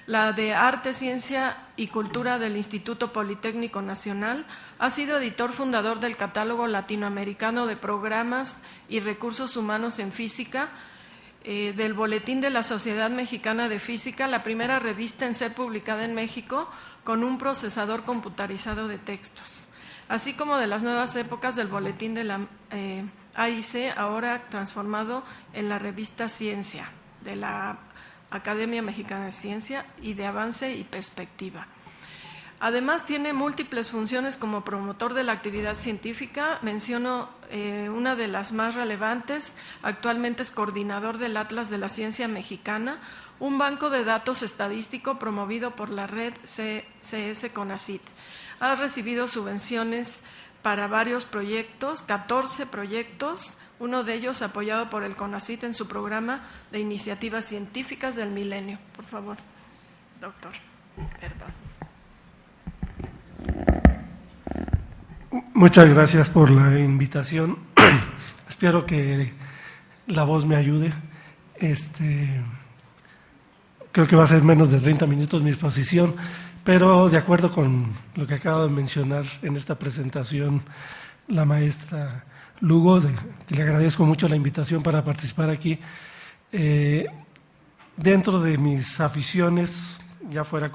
la de Arte, Ciencia y Cultura del Instituto Politécnico Nacional. Ha sido editor fundador del Catálogo Latinoamericano de Programas y Recursos Humanos en Física, del Boletín de la Sociedad Mexicana de Física, la primera revista en ser publicada en México con un procesador computarizado de textos, así como de las nuevas épocas del Boletín de la AIC, ahora transformado en la revista Ciencia de la Academia Mexicana de Ciencia y de Avance y Perspectiva. Además, tiene múltiples funciones como promotor de la actividad científica. Menciono una de las más relevantes. Actualmente es coordinador del Atlas de la Ciencia Mexicana, un banco de datos estadístico promovido por la red CS CONACYT. Ha recibido subvenciones para varios proyectos, 14 proyectos, uno de ellos apoyado por el CONACYT en su programa de iniciativas científicas del milenio. Por favor, doctor. Perdón. Muchas gracias por la invitación. Espero que la voz me ayude. Creo que va a ser menos de 30 minutos mi exposición, pero de acuerdo con lo que acaba de mencionar en esta presentación la maestra Lugo, que le agradezco mucho la invitación para participar aquí. Dentro de mis aficiones, ya fuera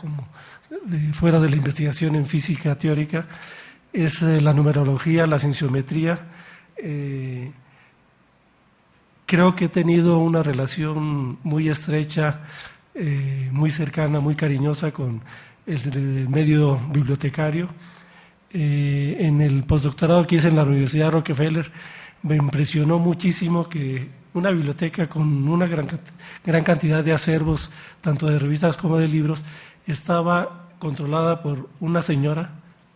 fuera de la investigación en física teórica, es la numerología, la cienciometría. Creo que he tenido una relación muy estrecha, muy cercana, muy cariñosa con el medio bibliotecario. En el postdoctorado que hice en la Universidad Rockefeller me impresionó muchísimo que una biblioteca con una gran cantidad de acervos, tanto de revistas como de libros, estaba controlada por una señora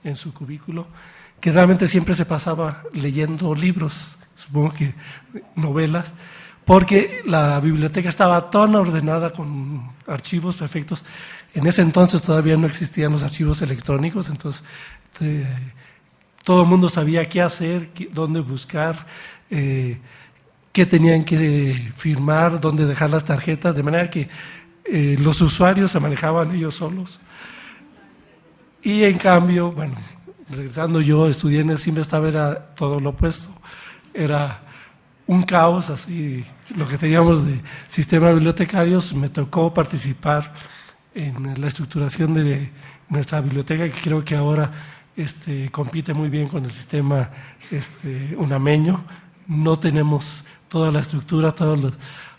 en su cubículo que realmente siempre se pasaba leyendo libros, supongo que novelas, porque la biblioteca estaba tan ordenada con archivos perfectos. En ese entonces todavía no existían los archivos electrónicos, entonces todo el mundo sabía qué hacer, dónde buscar, qué tenían que firmar, dónde dejar las tarjetas, de manera que los usuarios se manejaban ellos solos. Y en cambio, bueno, regresando, yo estudié en el CINVESTAB, era todo lo opuesto, era un caos, así lo que teníamos de sistema bibliotecarios. Me tocó participar en la estructuración de nuestra biblioteca, que creo que ahora compite muy bien con el sistema unameño. no tenemos toda la estructura, todos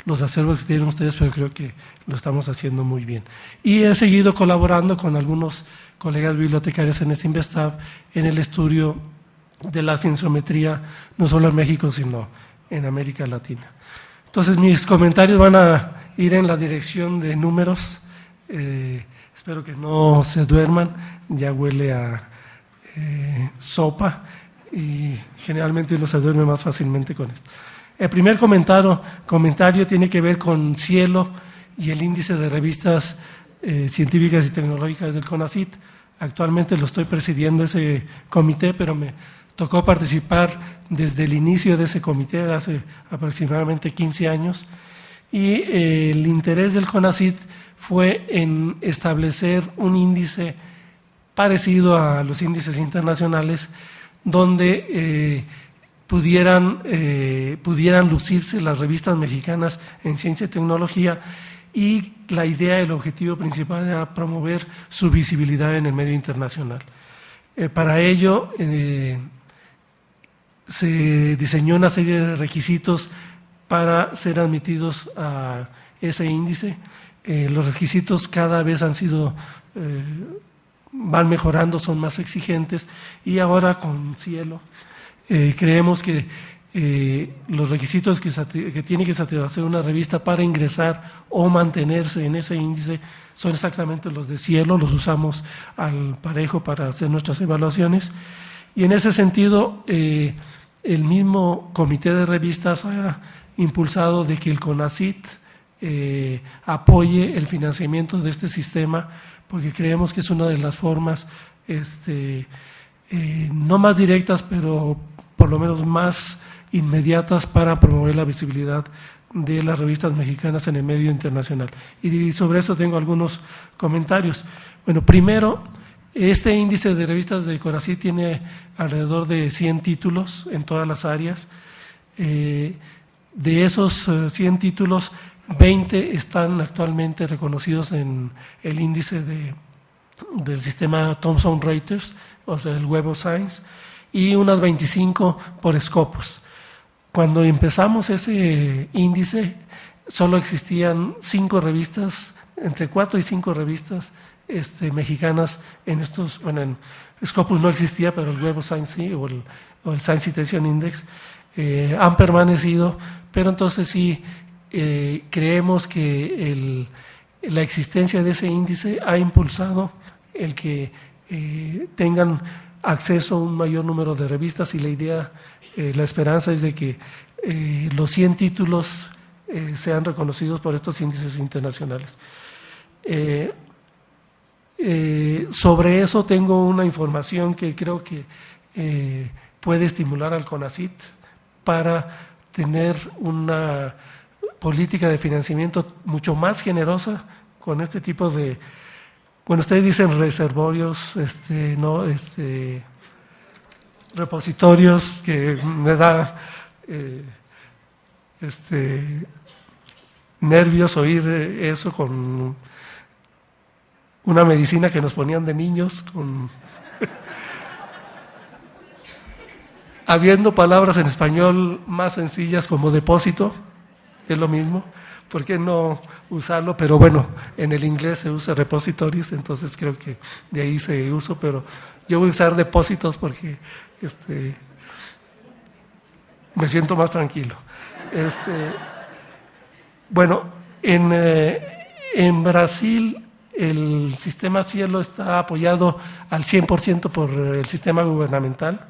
los acervos que tienen ustedes, pero creo que lo estamos haciendo muy bien. Y he seguido colaborando con algunos colegas bibliotecarios en este Investav en el estudio de la cienciometría, no solo en México, sino en América Latina. Entonces, mis comentarios van a ir en la dirección de números. Espero que no se duerman, ya huele a sopa y generalmente uno se duerme más fácilmente con esto. El primer comentario tiene que ver con Cielo y el índice de revistas científicas y tecnológicas del CONACYT. Actualmente lo estoy presidiendo ese comité, pero me tocó participar desde el inicio de ese comité, hace aproximadamente 15 años, y el interés del CONACYT fue en establecer un índice parecido a los índices internacionales, donde pudieran lucirse las revistas mexicanas en ciencia y tecnología, y la idea, el objetivo principal era promover su visibilidad en el medio internacional. Para ello se diseñó una serie de requisitos para ser admitidos a ese índice. Los requisitos cada vez van mejorando, son más exigentes, y ahora con Cielo creemos que los requisitos que tiene que satisfacer una revista para ingresar o mantenerse en ese índice son exactamente los de Cielo, los usamos al parejo para hacer nuestras evaluaciones, y en ese sentido el mismo comité de revistas ha impulsado de que el CONACYT apoye el financiamiento de este sistema, porque creemos que es una de las formas no más directas, pero por lo menos más inmediatas para promover la visibilidad de las revistas mexicanas en el medio internacional. Y sobre eso tengo algunos comentarios. Bueno, primero, este índice de revistas de CONACYT tiene alrededor de 100 títulos en todas las áreas. De esos 100 títulos, 20 están actualmente reconocidos en el índice del sistema Thomson Reuters, o sea, el Web of Science, y unas 25 por Scopus. Cuando empezamos ese índice, solo existían 5 revistas, entre 4 y 5 revistas mexicanas en estos. Bueno, en Scopus no existía, pero el Web of Science sí, o el Science Citation Index han permanecido, pero entonces sí creemos que la existencia de ese índice ha impulsado el que tengan acceso a un mayor número de revistas, y la idea, la esperanza es de que los 100 títulos sean reconocidos por estos índices internacionales. Sobre eso tengo una información que creo que puede estimular al CONACYT para tener una política de financiamiento mucho más generosa con este tipo de, bueno, ustedes dicen reservorios, repositorios, que me da nervios oír eso con una medicina que nos ponían de niños, habiendo palabras en español más sencillas como depósito, es lo mismo. ¿Por qué no usarlo? Pero bueno, en el inglés se usa repositorios, entonces creo que de ahí se usa, pero yo voy a usar depósitos porque me siento más tranquilo. Bueno, en Brasil el sistema Cielo está apoyado al 100% por el sistema gubernamental,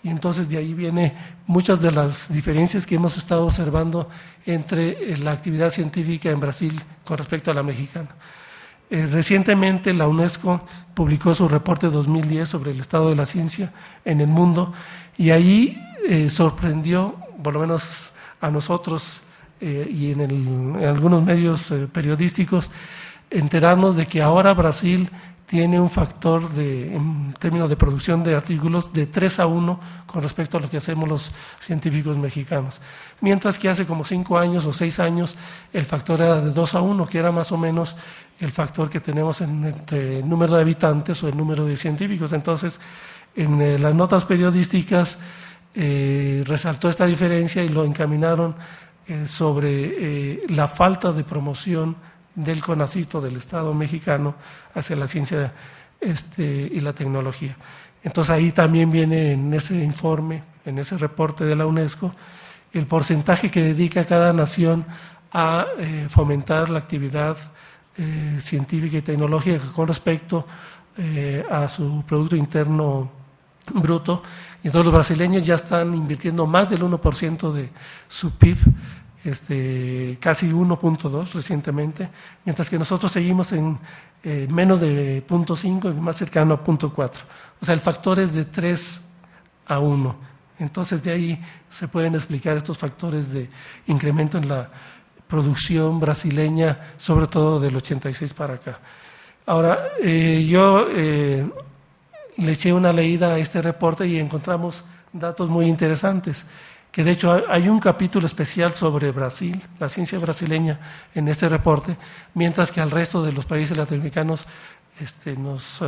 y entonces de ahí viene muchas de las diferencias que hemos estado observando entre la actividad científica en Brasil con respecto a la mexicana. Recientemente la UNESCO publicó su reporte 2010 sobre el estado de la ciencia en el mundo, y ahí sorprendió, por lo menos a nosotros y en algunos medios periodísticos, enterarnos de que ahora Brasil tiene un factor en términos de producción de artículos de 3-1 con respecto a lo que hacemos los científicos mexicanos. Mientras que hace como 5 años o 6 años el factor era de 2-1, que era más o menos el factor que tenemos entre el número de habitantes o el número de científicos. Entonces, en las notas periodísticas resaltó esta diferencia y lo encaminaron sobre la falta de promoción del CONACYT, del Estado mexicano, hacia la ciencia y la tecnología. Entonces ahí también viene en ese informe, en ese reporte de la UNESCO, el porcentaje que dedica cada nación a fomentar la actividad científica y tecnológica con respecto a su Producto Interno Bruto. Y entonces los brasileños ya están invirtiendo más del 1% de su PIB, casi 1.2 recientemente, mientras que nosotros seguimos en menos de 0.5 y más cercano a 0.4. O sea, el factor es de 3 a 1. Entonces de ahí se pueden explicar estos factores de incremento en la producción brasileña, sobre todo del 86 para acá. Ahora, yo le eché una leída a este reporte y encontramos datos muy interesantes, que de hecho hay un capítulo especial sobre Brasil, la ciencia brasileña, en este reporte, mientras que al resto de los países latinoamericanos nos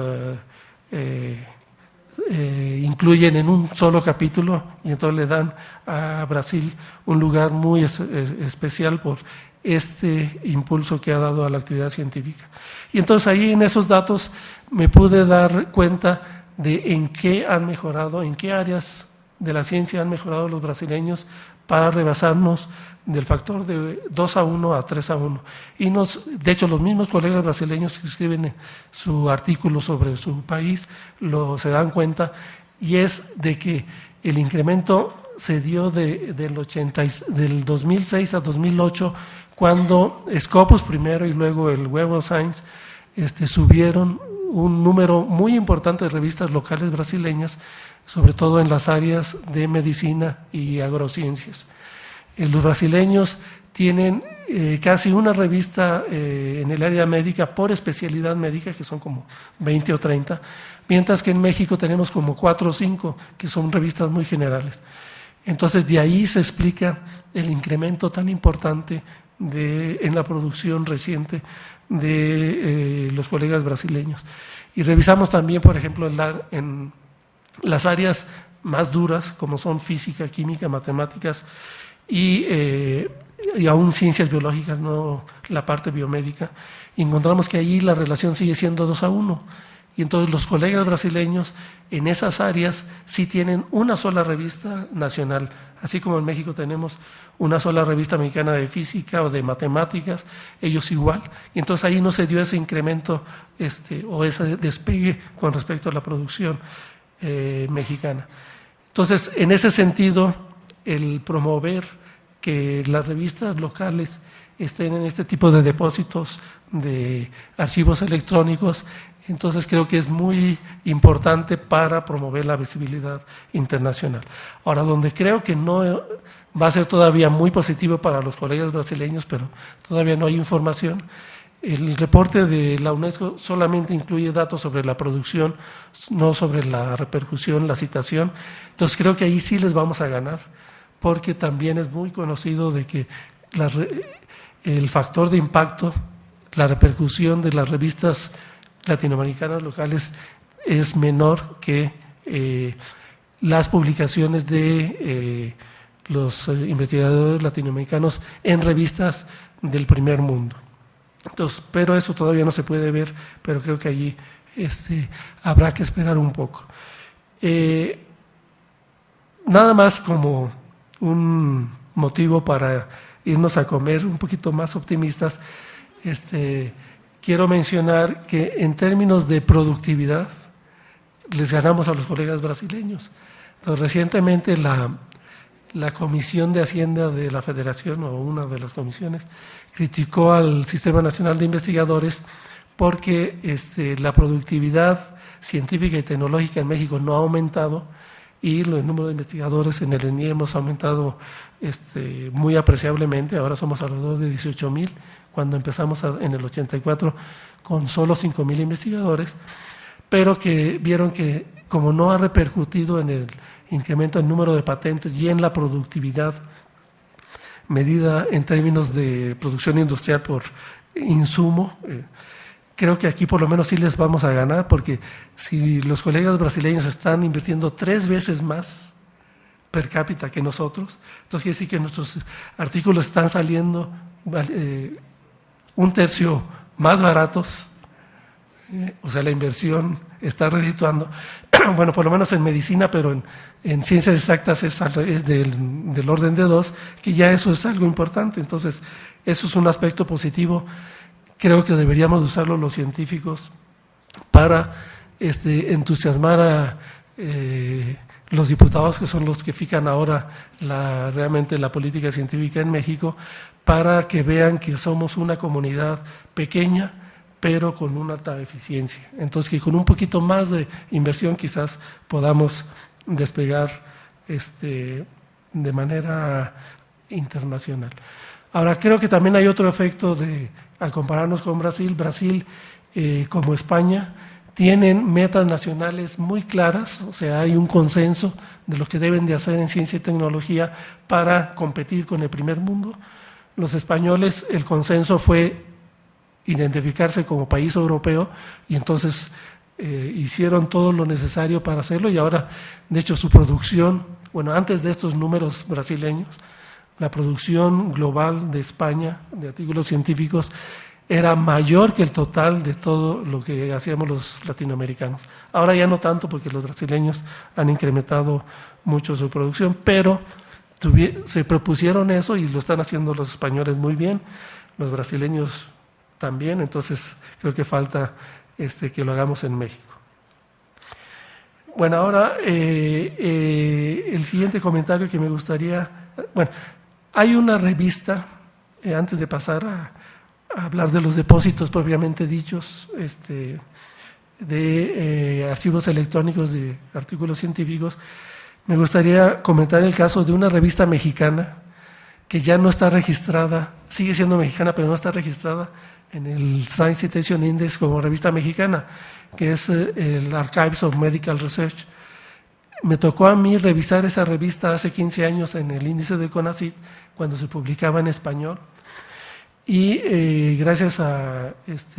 incluyen en un solo capítulo, y entonces le dan a Brasil un lugar muy especial por este impulso que ha dado a la actividad científica. Y entonces ahí en esos datos me pude dar cuenta de en qué han mejorado, en qué áreas de la ciencia han mejorado los brasileños para rebasarnos del factor de 2 a 1 a 3 a 1. Y de hecho, los mismos colegas brasileños que escriben su artículo sobre su país se dan cuenta, y es de que el incremento se dio del 2006 a 2008, cuando Scopus primero y luego el Web of Science subieron un número muy importante de revistas locales brasileñas, sobre todo en las áreas de medicina y agrociencias. Los brasileños tienen casi una revista en el área médica por especialidad médica, que son como 20 o 30, mientras que en México tenemos como 4 o 5, que son revistas muy generales. Entonces, de ahí se explica el incremento tan importante en la producción reciente de los colegas brasileños. Y revisamos también, por ejemplo, en las áreas más duras, como son física, química, matemáticas y aún ciencias biológicas, no la parte biomédica, y encontramos que allí la relación sigue siendo 2 a 1. Y entonces los colegas brasileños en esas áreas sí tienen una sola revista nacional, así como en México tenemos una sola revista mexicana de física o de matemáticas, ellos igual. Y entonces ahí no se dio ese incremento o ese despegue con respecto a la producción mexicana. Entonces, en ese sentido, el promover que las revistas locales estén en este tipo de depósitos de archivos electrónicos, entonces creo que es muy importante para promover la visibilidad internacional. Ahora, donde creo que no va a ser todavía muy positivo para los colegas brasileños, pero todavía no hay información, el reporte de la UNESCO solamente incluye datos sobre la producción, no sobre la repercusión, la citación. Entonces creo que ahí sí les vamos a ganar, porque también es muy conocido de que el factor de impacto, la repercusión de las revistas latinoamericanas locales es menor que las publicaciones de los investigadores latinoamericanos en revistas del primer mundo. Entonces, pero eso todavía no se puede ver, pero creo que allí habrá que esperar un poco. Nada más como un motivo para irnos a comer un poquito más optimistas, quiero mencionar que en términos de productividad les ganamos a los colegas brasileños. Entonces, recientemente la Comisión de Hacienda de la Federación, o una de las comisiones, criticó al Sistema Nacional de Investigadores porque la productividad científica y tecnológica en México no ha aumentado, y el número de investigadores en el ENIE hemos aumentado muy apreciablemente. Ahora somos alrededor de 18,000, cuando empezamos en el 84 con solo 5,000 investigadores, pero que vieron que como no ha repercutido en el incremento en número de patentes y en la productividad medida en términos de producción industrial por insumo, creo que aquí por lo menos sí les vamos a ganar, porque si los colegas brasileños están invirtiendo 3 veces más per cápita que nosotros. Entonces quiere decir que nuestros artículos están saliendo un tercio más baratos, o sea, la inversión está redituando. Bueno, por lo menos en medicina, pero en ciencias exactas es del orden de 2, que ya eso es algo importante. Entonces, eso es un aspecto positivo. Creo que deberíamos usarlo los científicos para entusiasmar a los diputados, que son los que fijan ahora realmente la política científica en México, para que vean que somos una comunidad pequeña, pero con una alta eficiencia. Entonces, que con un poquito más de inversión quizás podamos despegar de manera internacional. Ahora, creo que también hay otro efecto al compararnos con Brasil. Brasil, como España, tienen metas nacionales muy claras, o sea, hay un consenso de lo que deben de hacer en ciencia y tecnología para competir con el primer mundo. Los españoles, el consenso fue identificarse como país europeo y entonces hicieron todo lo necesario para hacerlo y ahora, de hecho, su producción, bueno, antes de estos números brasileños, la producción global de España de artículos científicos era mayor que el total de todo lo que hacíamos los latinoamericanos. Ahora ya no tanto porque los brasileños han incrementado mucho su producción, pero se propusieron eso y lo están haciendo los españoles muy bien, los brasileños también, entonces creo que falta que lo hagamos en México. Bueno, ahora el siguiente comentario que me gustaría, bueno, hay una revista, antes de pasar a hablar de los depósitos propiamente dichos, de archivos electrónicos de artículos científicos, me gustaría comentar el caso de una revista mexicana que ya no está registrada, sigue siendo mexicana, pero no está registrada en el Science Citation Index como revista mexicana, que es el Archives of Medical Research. Me tocó a mí revisar esa revista hace 15 años en el índice del CONACYT, cuando se publicaba en español, y gracias a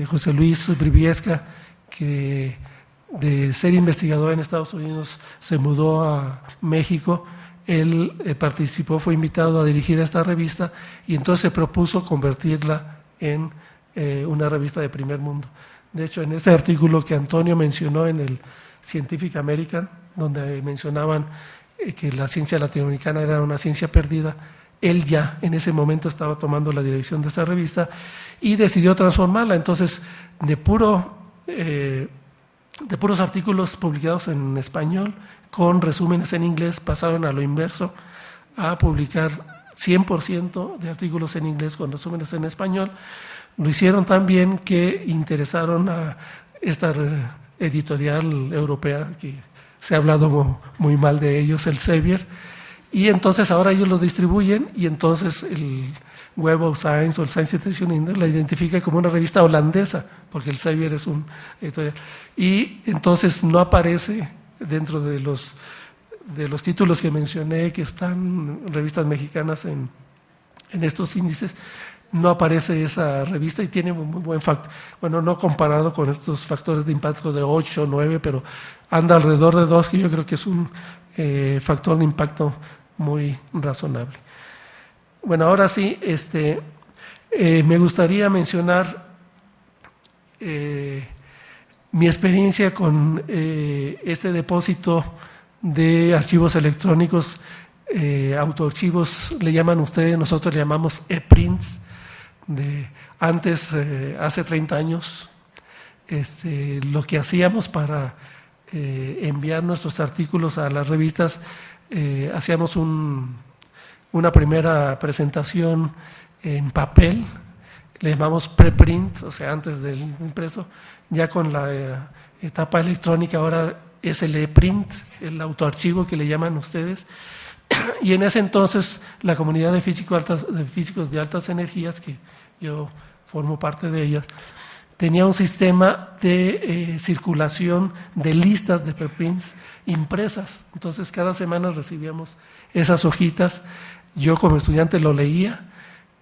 José Luis Briviesca, que de ser investigador en Estados Unidos se mudó a México, él participó, fue invitado a dirigir esta revista y entonces se propuso convertirla en una revista de primer mundo. De hecho, en ese artículo que Antonio mencionó en el Scientific American, donde mencionaban que la ciencia latinoamericana era una ciencia perdida, él ya en ese momento estaba tomando la dirección de esta revista y decidió transformarla. Entonces, de puros artículos publicados en español con resúmenes en inglés, pasaron a lo inverso, a publicar 100% de artículos en inglés con resúmenes en español. Lo hicieron tan bien que interesaron a esta editorial europea, que se ha hablado muy mal de ellos, el Elsevier, y entonces ahora ellos lo distribuyen y entonces el Web of Science o el Science Citation Index la identifica como una revista holandesa, porque el Elsevier es un editorial, y entonces no aparece dentro de los títulos que mencioné, que están revistas mexicanas en estos índices, no aparece esa revista y tiene muy buen factor. Bueno, no comparado con estos factores de impacto de 8 o 9, pero anda alrededor de 2, que yo creo que es un factor de impacto muy razonable. Bueno, ahora sí, me gustaría mencionar mi experiencia con este depósito de archivos electrónicos, autoarchivos le llaman ustedes, nosotros le llamamos e-prints. Hace 30 años, lo que hacíamos para enviar nuestros artículos a las revistas, hacíamos una primera presentación en papel, le llamamos preprint, o sea, antes del impreso. Ya con la etapa electrónica ahora es el e-print, el autoarchivo que le llaman ustedes. Y en ese entonces la comunidad de físicos de altas energías, que yo formo parte de ellas, tenía un sistema de circulación de listas de preprints impresas. Entonces cada semana recibíamos esas hojitas, yo como estudiante lo leía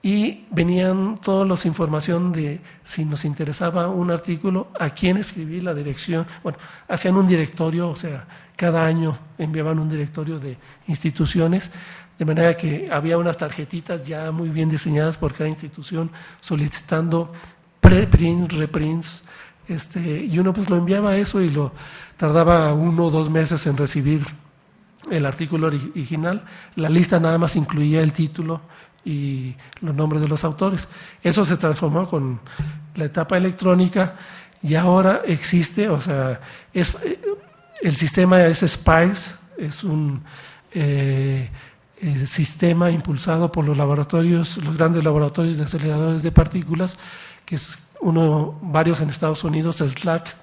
y venían toda la información de si nos interesaba un artículo, a quién escribir, la dirección. Bueno, hacían un directorio, o sea, cada año enviaban un directorio de instituciones, de manera que había unas tarjetitas ya muy bien diseñadas por cada institución solicitando preprints, reprints, y uno pues lo enviaba eso y lo tardaba 1 o 2 meses en recibir el artículo original. La lista nada más incluía el título y los nombres de los autores. Eso se transformó con la etapa electrónica y ahora existe, o sea, el sistema es SPIRES, es un sistema impulsado por los grandes laboratorios de aceleradores de partículas, que es varios en Estados Unidos, SLAC,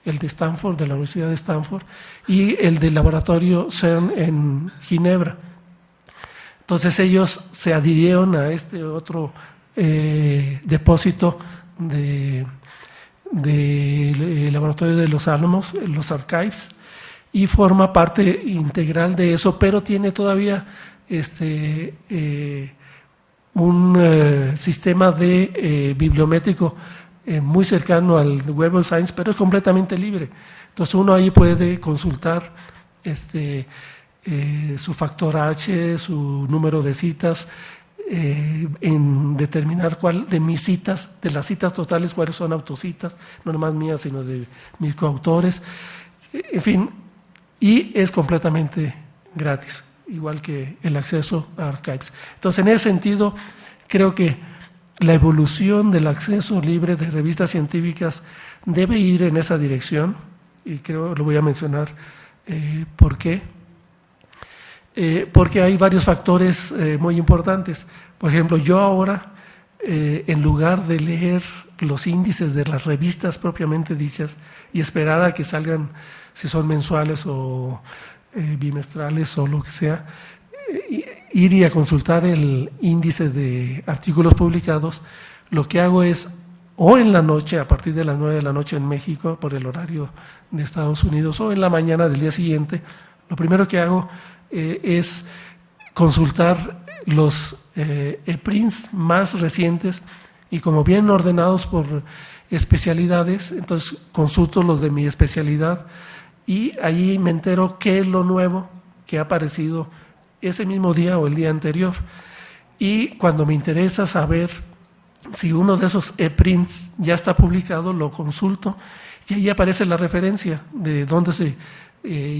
el de Stanford, de la Universidad de Stanford, y el del laboratorio CERN en Ginebra. Entonces ellos se adhirieron a este otro depósito del laboratorio de Los Álamos, los Archives, y forma parte integral de eso, pero tiene todavía un sistema de bibliométrico muy cercano al Web of Science, pero es completamente libre. Entonces uno ahí puede consultar su factor H, su número de citas, en determinar cuál de mis citas, de las citas totales, cuáles son autocitas, no nomás mías, sino de mis coautores, en fin, y es completamente gratis, igual que el acceso a Archives. Entonces, en ese sentido, creo que la evolución del acceso libre de revistas científicas debe ir en esa dirección, y creo, lo voy a mencionar por qué. Porque hay varios factores muy importantes. Por ejemplo, yo ahora, en lugar de leer los índices de las revistas propiamente dichas y esperar a que salgan, si son mensuales o bimestrales o lo que sea, ir y a consultar el índice de artículos publicados, lo que hago es, o en la noche, a partir de las 9 de la noche en México, por el horario de Estados Unidos, o en la mañana del día siguiente, lo primero que hago es consultar los EPRINTs más recientes y como vienen ordenados por especialidades, entonces consulto los de mi especialidad y ahí me entero qué es lo nuevo que ha aparecido ese mismo día o el día anterior. Y cuando me interesa saber si uno de esos EPRINTs ya está publicado, lo consulto y ahí aparece la referencia de dónde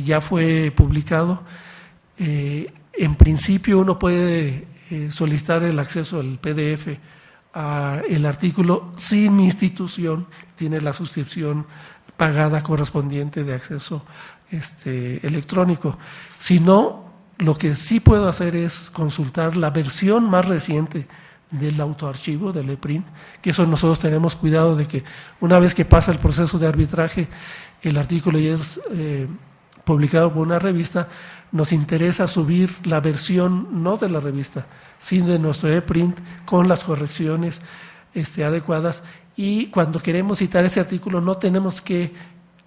ya fue publicado. En principio uno puede solicitar el acceso al PDF a el artículo si mi institución tiene la suscripción pagada correspondiente de acceso electrónico. Si no, lo que sí puedo hacer es consultar la versión más reciente del autoarchivo, del EPRINT, que eso nosotros tenemos cuidado de que una vez que pasa el proceso de arbitraje, el artículo ya es publicado por una revista, nos interesa subir la versión no de la revista, sino de nuestro EPRINT con las correcciones adecuadas, y cuando queremos citar ese artículo no tenemos que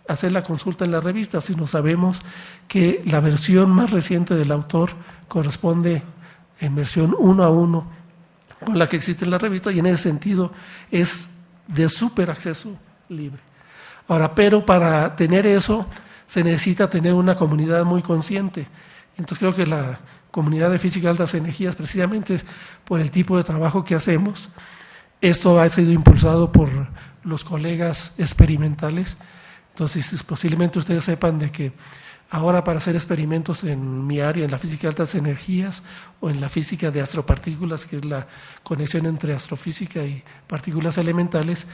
hacer la consulta en la revista, sino sabemos que la versión más reciente del autor corresponde en versión 1 a 1 con la que existe en la revista, y en ese sentido es de súper acceso libre. Ahora, pero para tener eso se necesita tener una comunidad muy consciente. Entonces creo que la comunidad de física de altas energías, precisamente por el tipo de trabajo que hacemos, esto ha sido impulsado por los colegas experimentales. Entonces posiblemente ustedes sepan de que ahora para hacer experimentos en mi área, en la física de altas energías o en la física de astropartículas, que es la conexión entre astrofísica y partículas elementales,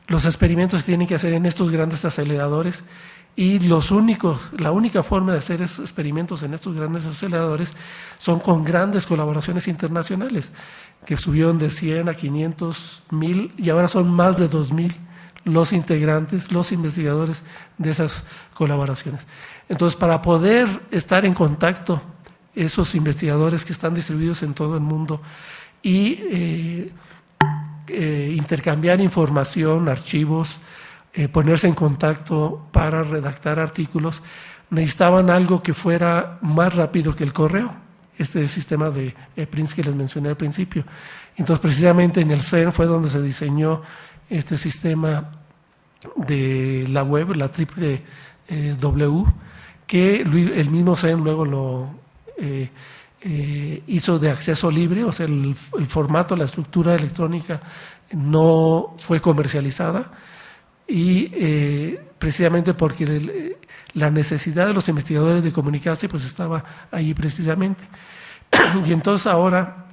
los experimentos se tienen que hacer en estos grandes aceleradores. Y la única forma de hacer esos experimentos en estos grandes aceleradores son con grandes colaboraciones internacionales, que subieron de 100 a 500, 1000 y ahora son más de 2000 los integrantes, los investigadores de esas colaboraciones. Entonces, para poder estar en contacto, esos investigadores que están distribuidos en todo el mundo y intercambiar información, archivos, ponerse en contacto para redactar artículos, necesitaban algo que fuera más rápido que el correo. este sistema de EPRINTS que les mencioné al principio. Entonces, precisamente en el CERN fue donde se diseñó este sistema de la web, la triple W, que el mismo CERN luego lo hizo de acceso libre, o sea, el formato, la estructura electrónica no fue comercializada, y precisamente porque la necesidad de los investigadores de comunicarse pues estaba ahí precisamente. Y entonces ahora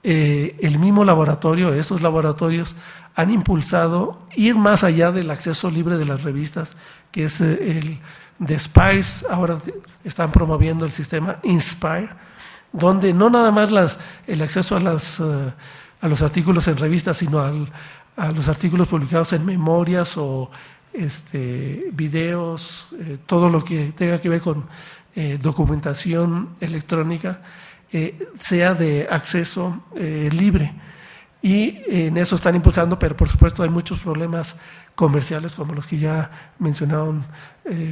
el mismo laboratorio, estos laboratorios han impulsado ir más allá del acceso libre de las revistas, que es el de SPIRES. Ahora están promoviendo el sistema INSPIRE, donde no nada más el acceso a los artículos en revistas, sino a los artículos publicados en memorias o videos, todo lo que tenga que ver con documentación electrónica, sea de acceso libre. Y en eso están impulsando, pero por supuesto hay muchos problemas comerciales, como los que ya mencionaron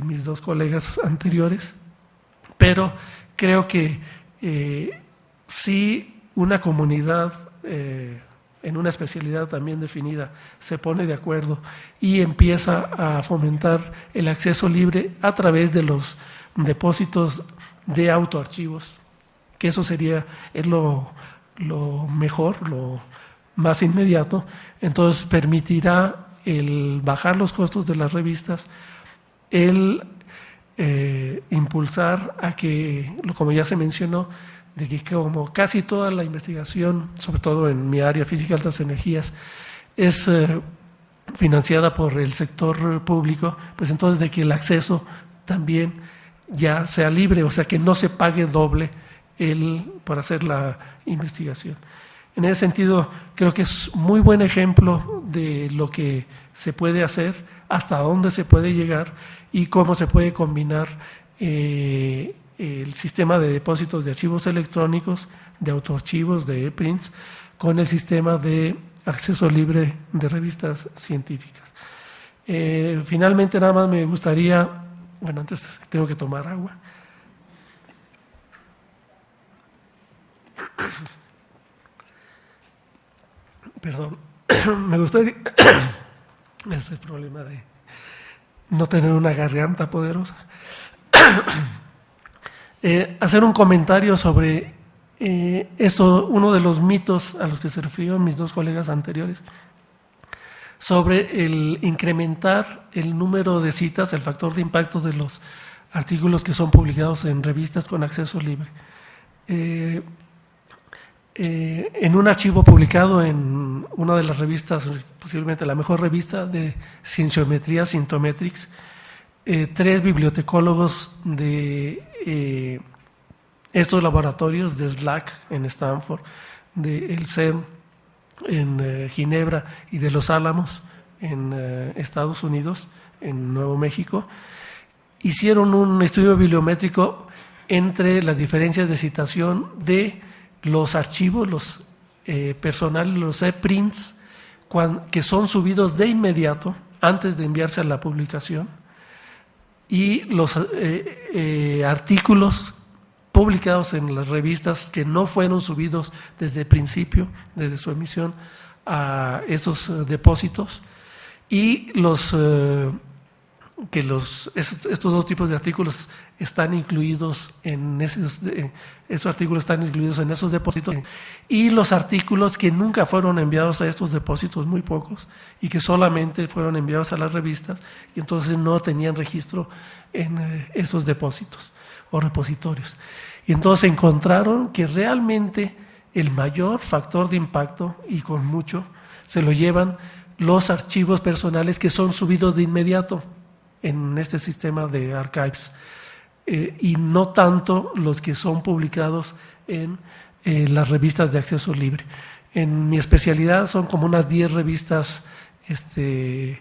mis dos colegas anteriores. Pero creo que si una comunidad en una especialidad también definida se pone de acuerdo y empieza a fomentar el acceso libre a través de los depósitos de autoarchivos, que eso es lo mejor, lo más inmediato, entonces permitirá el bajar los costos de las revistas, el impulsar a que, como ya se mencionó, de que como casi toda la investigación, sobre todo en mi área física de altas energías, es financiada por el sector público, pues entonces de que el acceso también ya sea libre, o sea que no se pague doble por hacer la investigación. En ese sentido, creo que es muy buen ejemplo de lo que se puede hacer, hasta dónde se puede llegar y cómo se puede combinar el sistema de depósitos de archivos electrónicos, de autoarchivos, de EPRINTS, con el sistema de acceso libre de revistas científicas. Finalmente, nada más me gustaría, bueno, antes tengo que tomar agua. Perdón, me gustaría, ese es el problema de no tener una garganta poderosa. Hacer un comentario sobre esto, uno de los mitos a los que se refirieron mis dos colegas anteriores, sobre el incrementar el número de citas, el factor de impacto de los artículos que son publicados en revistas con acceso libre. En un archivo publicado en una de las revistas, posiblemente la mejor revista de cienciometría, Scientometrics, 3 bibliotecólogos de estos laboratorios de SLAC en Stanford, del CERN en Ginebra y de Los Álamos en Estados Unidos, en Nuevo México, hicieron un estudio bibliométrico entre las diferencias de citación de los archivos, los personales, los EPRINTS, que son subidos de inmediato antes de enviarse a la publicación, y los artículos publicados en las revistas que no fueron subidos desde el principio, desde su emisión, a estos depósitos, y estos dos tipos de artículos están incluidos en esos artículos están incluidos en esos depósitos, y los artículos que nunca fueron enviados a estos depósitos, muy pocos, y que solamente fueron enviados a las revistas y entonces no tenían registro en esos depósitos o repositorios. Y entonces encontraron que realmente el mayor factor de impacto, y con mucho, se lo llevan los archivos personales que son subidos de inmediato en este sistema de archives, y no tanto los que son publicados en las revistas de acceso libre. En mi especialidad son como unas 10 revistas en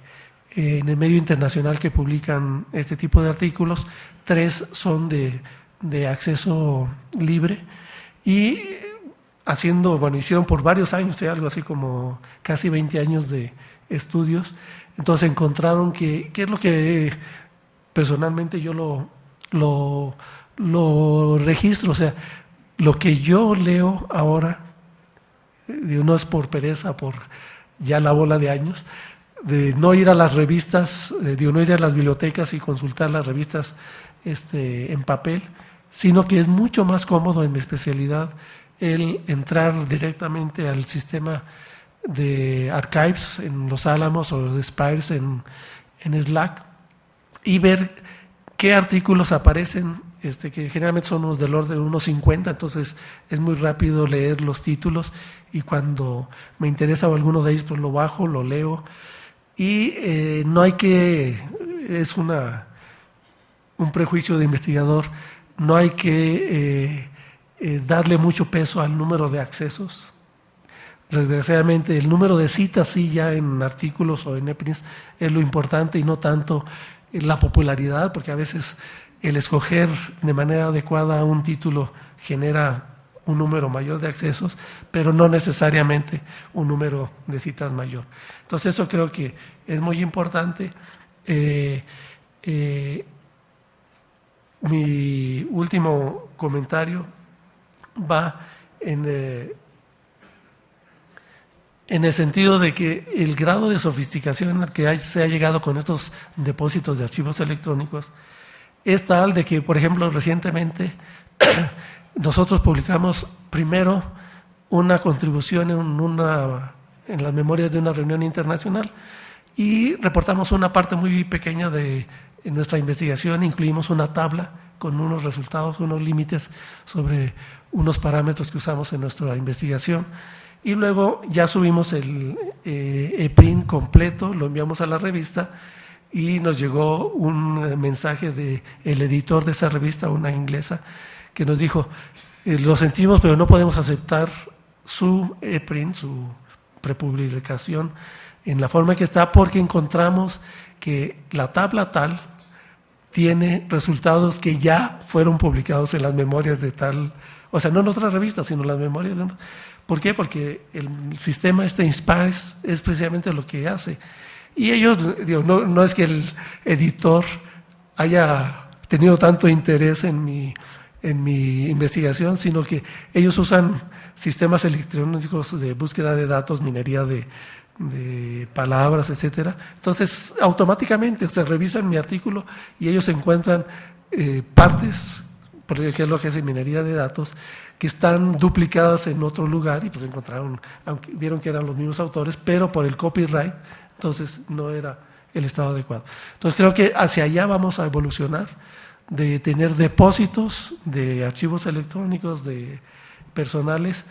el medio internacional que publican este tipo de artículos. 3 son de acceso libre, y hicieron por varios años, algo así como casi 20 años de estudios. Entonces encontraron que es lo que personalmente yo lo registro, o sea, lo que yo leo ahora, no es por pereza, por ya la bola de años, de no ir a las revistas, no ir a las bibliotecas y consultar las revistas en papel, sino que es mucho más cómodo en mi especialidad el entrar directamente al sistema de Archives en Los Álamos o de Spires en Slack y ver qué artículos aparecen, que generalmente son unos del orden de unos 50, entonces es muy rápido leer los títulos y cuando me interesa alguno de ellos pues lo bajo, lo leo y no hay que, es un prejuicio de investigador, no hay que darle mucho peso al número de accesos. Desgraciadamente el número de citas sí ya en artículos o en EPRINS es lo importante y no tanto la popularidad, porque a veces el escoger de manera adecuada un título genera un número mayor de accesos, pero no necesariamente un número de citas mayor. Entonces eso creo que es muy importante. Mi último comentario va en el sentido de que el grado de sofisticación al que se ha llegado con estos depósitos de archivos electrónicos es tal de que, por ejemplo, recientemente nosotros publicamos primero una contribución en las memorias de una reunión internacional y reportamos una parte muy pequeña de nuestra investigación, incluimos una tabla con unos resultados, unos límites sobre unos parámetros que usamos en nuestra investigación. Y luego ya subimos el EPRINT completo, lo enviamos a la revista y nos llegó un mensaje del editor de esa revista, una inglesa, que nos dijo, lo sentimos, pero no podemos aceptar su EPRINT, su prepublicación, en la forma que está, porque encontramos que la tabla tal tiene resultados que ya fueron publicados en las memorias de tal, o sea, no en otra revista, sino en las memorias de una. ¿Por qué? Porque el sistema Inspires es precisamente lo que hace. Y ellos, no es que el editor haya tenido tanto interés en mi investigación, sino que ellos usan sistemas electrónicos de búsqueda de datos, minería de palabras, etcétera. Entonces, automáticamente se revisan mi artículo y ellos encuentran partes, porque es lo que hace minería de datos, que están duplicadas en otro lugar y pues encontraron, aunque vieron que eran los mismos autores, pero por el copyright, entonces no era el estado adecuado. Entonces creo que hacia allá vamos a evolucionar, de tener depósitos de archivos electrónicos, de personales,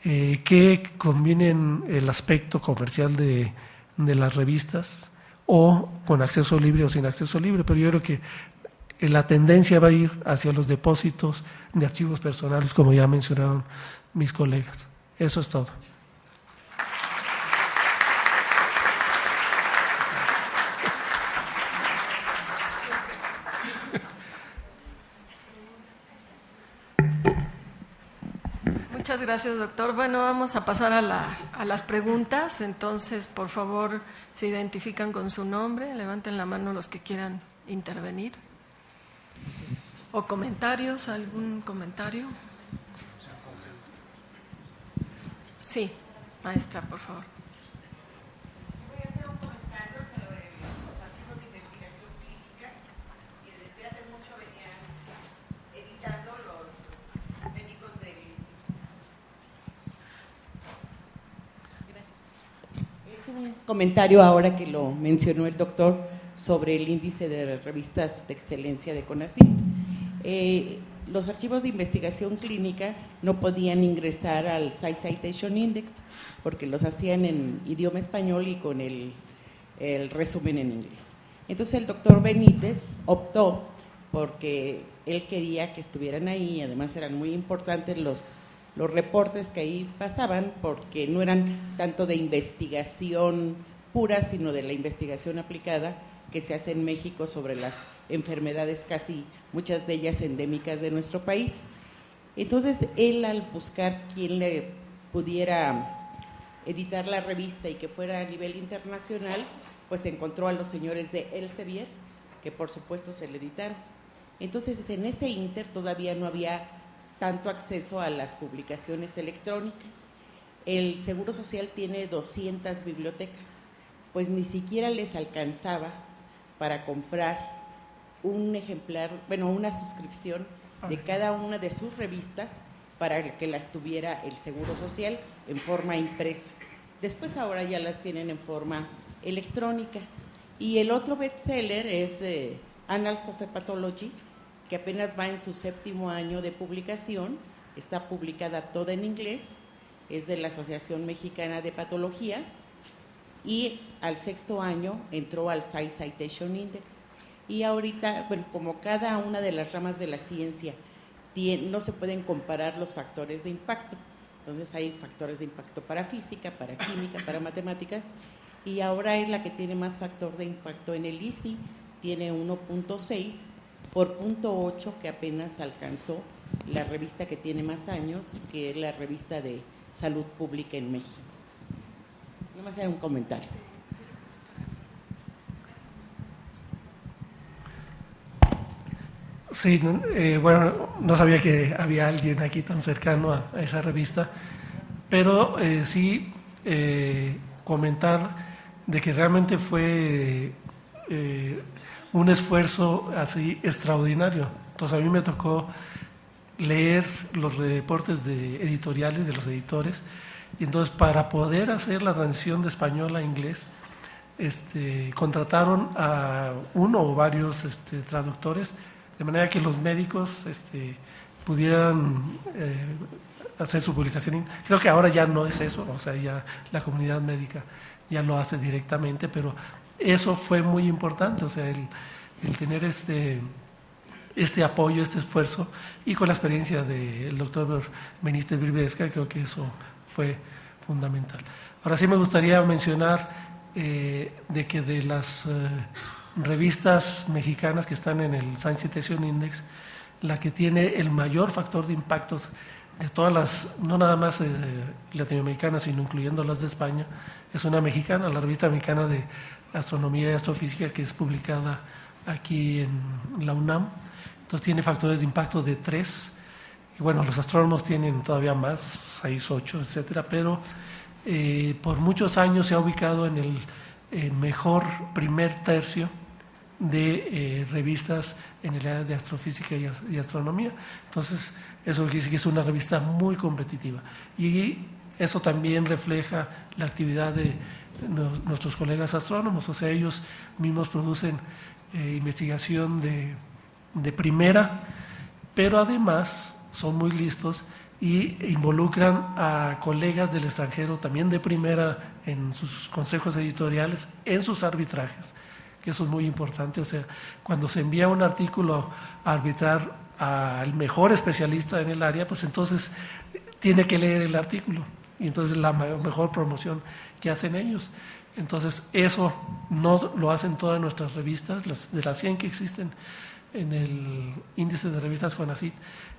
que combinen el aspecto comercial de las revistas o con acceso libre o sin acceso libre, pero yo creo que la tendencia va a ir hacia los depósitos de archivos personales, como ya mencionaron mis colegas. Eso es todo. Muchas gracias, doctor. Bueno, vamos a pasar a las preguntas. Entonces, por favor, se identifican con su nombre, levanten la mano los que quieran intervenir. ¿O comentarios? ¿Algún comentario? Sí, maestra, por favor. Voy a hacer un comentario sobre los archivos de investigación clínica que desde hace mucho venían editando los médicos del... Gracias. Es un comentario ahora que lo mencionó el doctor sobre el índice de revistas de excelencia de CONACYT. Los archivos de investigación clínica no podían ingresar al Citation Index porque los hacían en idioma español y con el resumen en inglés. Entonces el doctor Benítez optó porque él quería que estuvieran ahí, además eran muy importantes los reportes que ahí pasaban porque no eran tanto de investigación pura, sino de la investigación aplicada que se hace en México sobre las enfermedades casi muchas de ellas endémicas de nuestro país. Entonces él, al buscar quién le pudiera editar la revista y que fuera a nivel internacional, pues encontró a los señores de Elsevier, que por supuesto se le editaron. Entonces en ese ínter todavía no había tanto acceso a las publicaciones electrónicas. El Seguro Social tiene 200 bibliotecas, pues ni siquiera les alcanzaba para comprar un ejemplar, bueno, una suscripción de cada una de sus revistas para que las tuviera el Seguro Social en forma impresa. Después ahora ya las tienen en forma electrónica. Y el otro bestseller es Annals of Hepatology, que apenas va en su 7º año de publicación, está publicada toda en inglés, es de la Asociación Mexicana de Hepatología, y al 6º año entró al Science Citation Index. Y ahorita, bueno, como cada una de las ramas de la ciencia no se pueden comparar los factores de impacto, entonces hay factores de impacto para física, para química, para matemáticas, y ahora es la que tiene más factor de impacto en el ISI, tiene 1.6 por 0.8, que apenas alcanzó la revista que tiene más años, que es la revista de Salud Pública en México. Nada más era un comentario. Sí, bueno, no sabía que había alguien aquí tan cercano a esa revista, pero sí comentar de que realmente fue un esfuerzo así extraordinario. Entonces a mí me tocó leer los reportes editoriales de los editores, y entonces para poder hacer la transición de español a inglés, contrataron a uno o varios traductores, de manera que los médicos pudieran hacer su publicación. Creo que ahora ya no es eso, o sea, ya la comunidad médica ya lo hace directamente, pero eso fue muy importante, o sea, el tener este apoyo, este esfuerzo, y con la experiencia del doctor Benítez Briviesca, creo que eso fue fundamental. Ahora sí me gustaría mencionar de que de las revistas mexicanas que están en el Science Citation Index, la que tiene el mayor factor de impactos de todas las, no nada más latinoamericanas, sino incluyendo las de España, es una mexicana, la revista mexicana de astronomía y astrofísica, que es publicada aquí en la UNAM. Entonces tiene factores de impacto de 3, y bueno, los astrónomos tienen todavía más, 6, 8, etcétera, pero por muchos años se ha ubicado en el mejor primer tercio de revistas en el área de astrofísica y astronomía. Entonces, eso quiere decir que es una revista muy competitiva. Y eso también refleja la actividad de nuestros colegas astrónomos, o sea, ellos mismos producen investigación de primera, pero además son muy listos y involucran a colegas del extranjero también de primera en sus consejos editoriales, en sus arbitrajes, que eso es muy importante. O sea, cuando se envía un artículo a arbitrar al mejor especialista en el área, pues entonces tiene que leer el artículo, y entonces la mejor promoción que hacen ellos. Entonces eso no lo hacen todas nuestras revistas, de las 100 que existen en el índice de revistas CONACYT,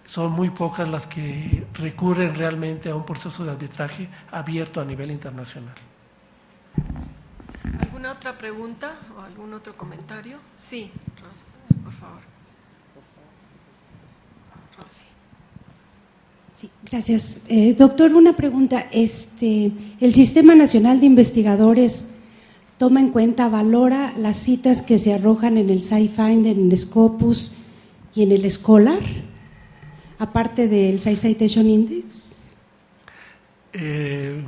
son muy pocas las que recurren realmente a un proceso de arbitraje abierto a nivel internacional. ¿Alguna otra pregunta o algún otro comentario? Sí, Rosy, por favor. Rosy. Sí, gracias. Doctor, una pregunta. ¿El Sistema Nacional de Investigadores toma en cuenta, valora las citas que se arrojan en el SciFinder, en el Scopus y en el Scholar, aparte del Science Citation Index? En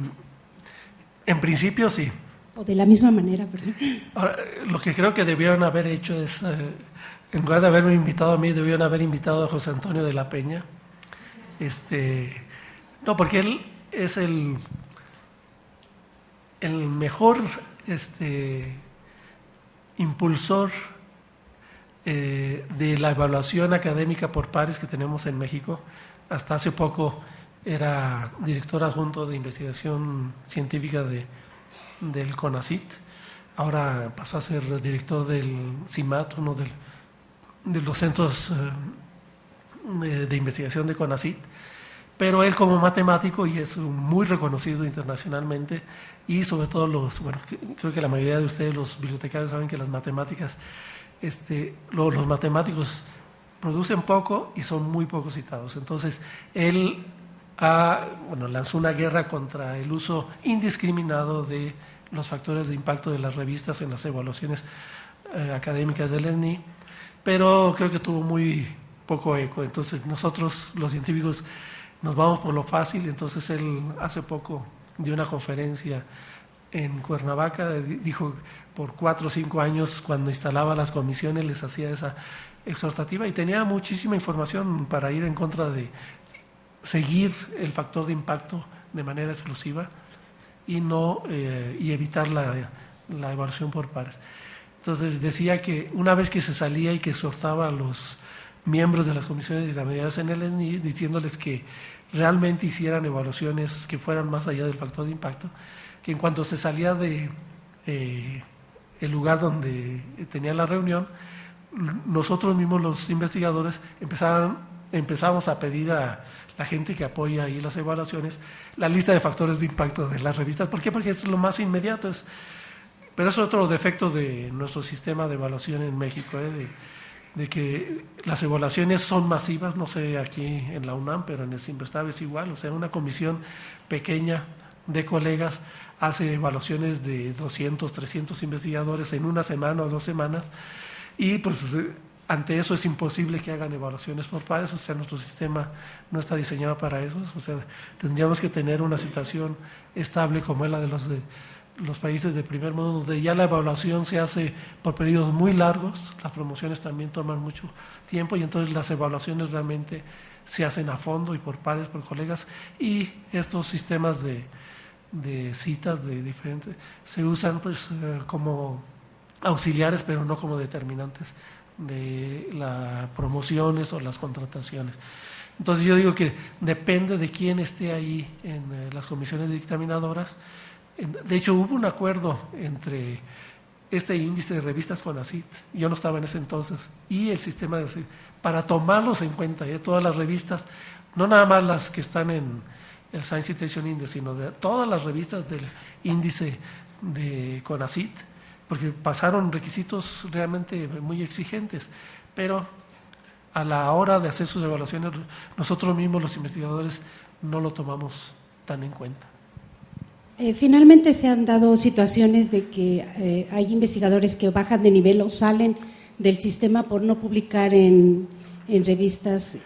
principio sí. ¿O de la misma manera, perdón? Ahora, lo que creo que debieron haber hecho es, en lugar de haberme invitado a mí, debieron haber invitado a José Antonio de la Peña. No, porque él es el mejor impulsor de la evaluación académica por pares que tenemos en México. Hasta hace poco era director adjunto de investigación científica del CONACYT, ahora pasó a ser director del CIMAT, uno de los centros de investigación de CONACYT, pero él como matemático, y es muy reconocido internacionalmente, y sobre todo creo que la mayoría de ustedes, los bibliotecarios, saben que las matemáticas, los matemáticos producen poco y son muy poco citados. Entonces, él lanzó una guerra contra el uso indiscriminado de los factores de impacto de las revistas en las evaluaciones académicas del ESNI, pero creo que tuvo muy poco eco. Entonces, nosotros, los científicos, nos vamos por lo fácil. Entonces, él hace poco dio una conferencia en Cuernavaca, dijo por 4 o 5 años, cuando instalaba las comisiones, les hacía esa exhortativa y tenía muchísima información para ir en contra de seguir el factor de impacto de manera exclusiva y evitar la evaluación por pares. Entonces decía que una vez que se salía y que exhortaba a los miembros de las comisiones de intermediarios en el ESNI, diciéndoles que realmente hicieran evaluaciones que fueran más allá del factor de impacto, que en cuanto se salía de el lugar donde tenía la reunión, nosotros mismos los investigadores empezamos a pedir a la gente que apoya ahí las evaluaciones la lista de factores de impacto de las revistas. ¿Por qué? Porque es lo más inmediato. Pero es otro defecto de nuestro sistema de evaluación en México, de que las evaluaciones son masivas. No sé aquí en la UNAM, pero en el CIMBESTAB es igual. O sea, una comisión pequeña de colegas hace evaluaciones de 200, 300 investigadores en una semana o 2 semanas, y pues ante eso es imposible que hagan evaluaciones por pares. O sea, nuestro sistema no está diseñado para eso. O sea, tendríamos que tener una situación estable como es la de los países de primer mundo, donde ya la evaluación se hace por periodos muy largos, las promociones también toman mucho tiempo, y entonces las evaluaciones realmente se hacen a fondo y por pares, por colegas, y estos sistemas de citas de diferentes se usan pues como auxiliares, pero no como determinantes de las promociones o las contrataciones. Entonces yo digo que depende de quién esté ahí en las comisiones dictaminadoras. De hecho, hubo un acuerdo entre este índice de revistas CONACYT, yo no estaba en ese entonces, y el sistema para tomarlos en cuenta, todas las revistas, no nada más las que están en el Science Citation Index, sino de todas las revistas del índice de CONACYT, porque pasaron requisitos realmente muy exigentes, pero a la hora de hacer sus evaluaciones, nosotros mismos los investigadores no lo tomamos tan en cuenta. Finalmente se han dado situaciones de que hay investigadores que bajan de nivel o salen del sistema por no publicar en revistas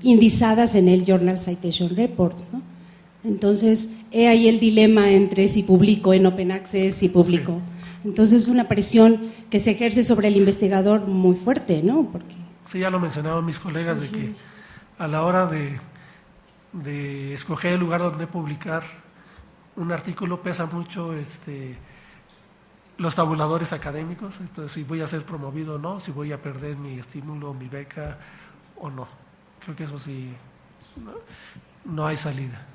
indizadas en el Journal Citation Reports, ¿no? Entonces, he ahí el dilema entre si publico en Open Access, si publico. Sí. Entonces, es una presión que se ejerce sobre el investigador muy fuerte, ¿no? Porque... Sí, ya lo mencionaban mis colegas, de que a la hora de escoger el lugar donde publicar un artículo pesa mucho los tabuladores académicos. Entonces, si voy a ser promovido o no, si voy a perder mi estímulo, mi beca o no. Creo que eso sí, no hay salida.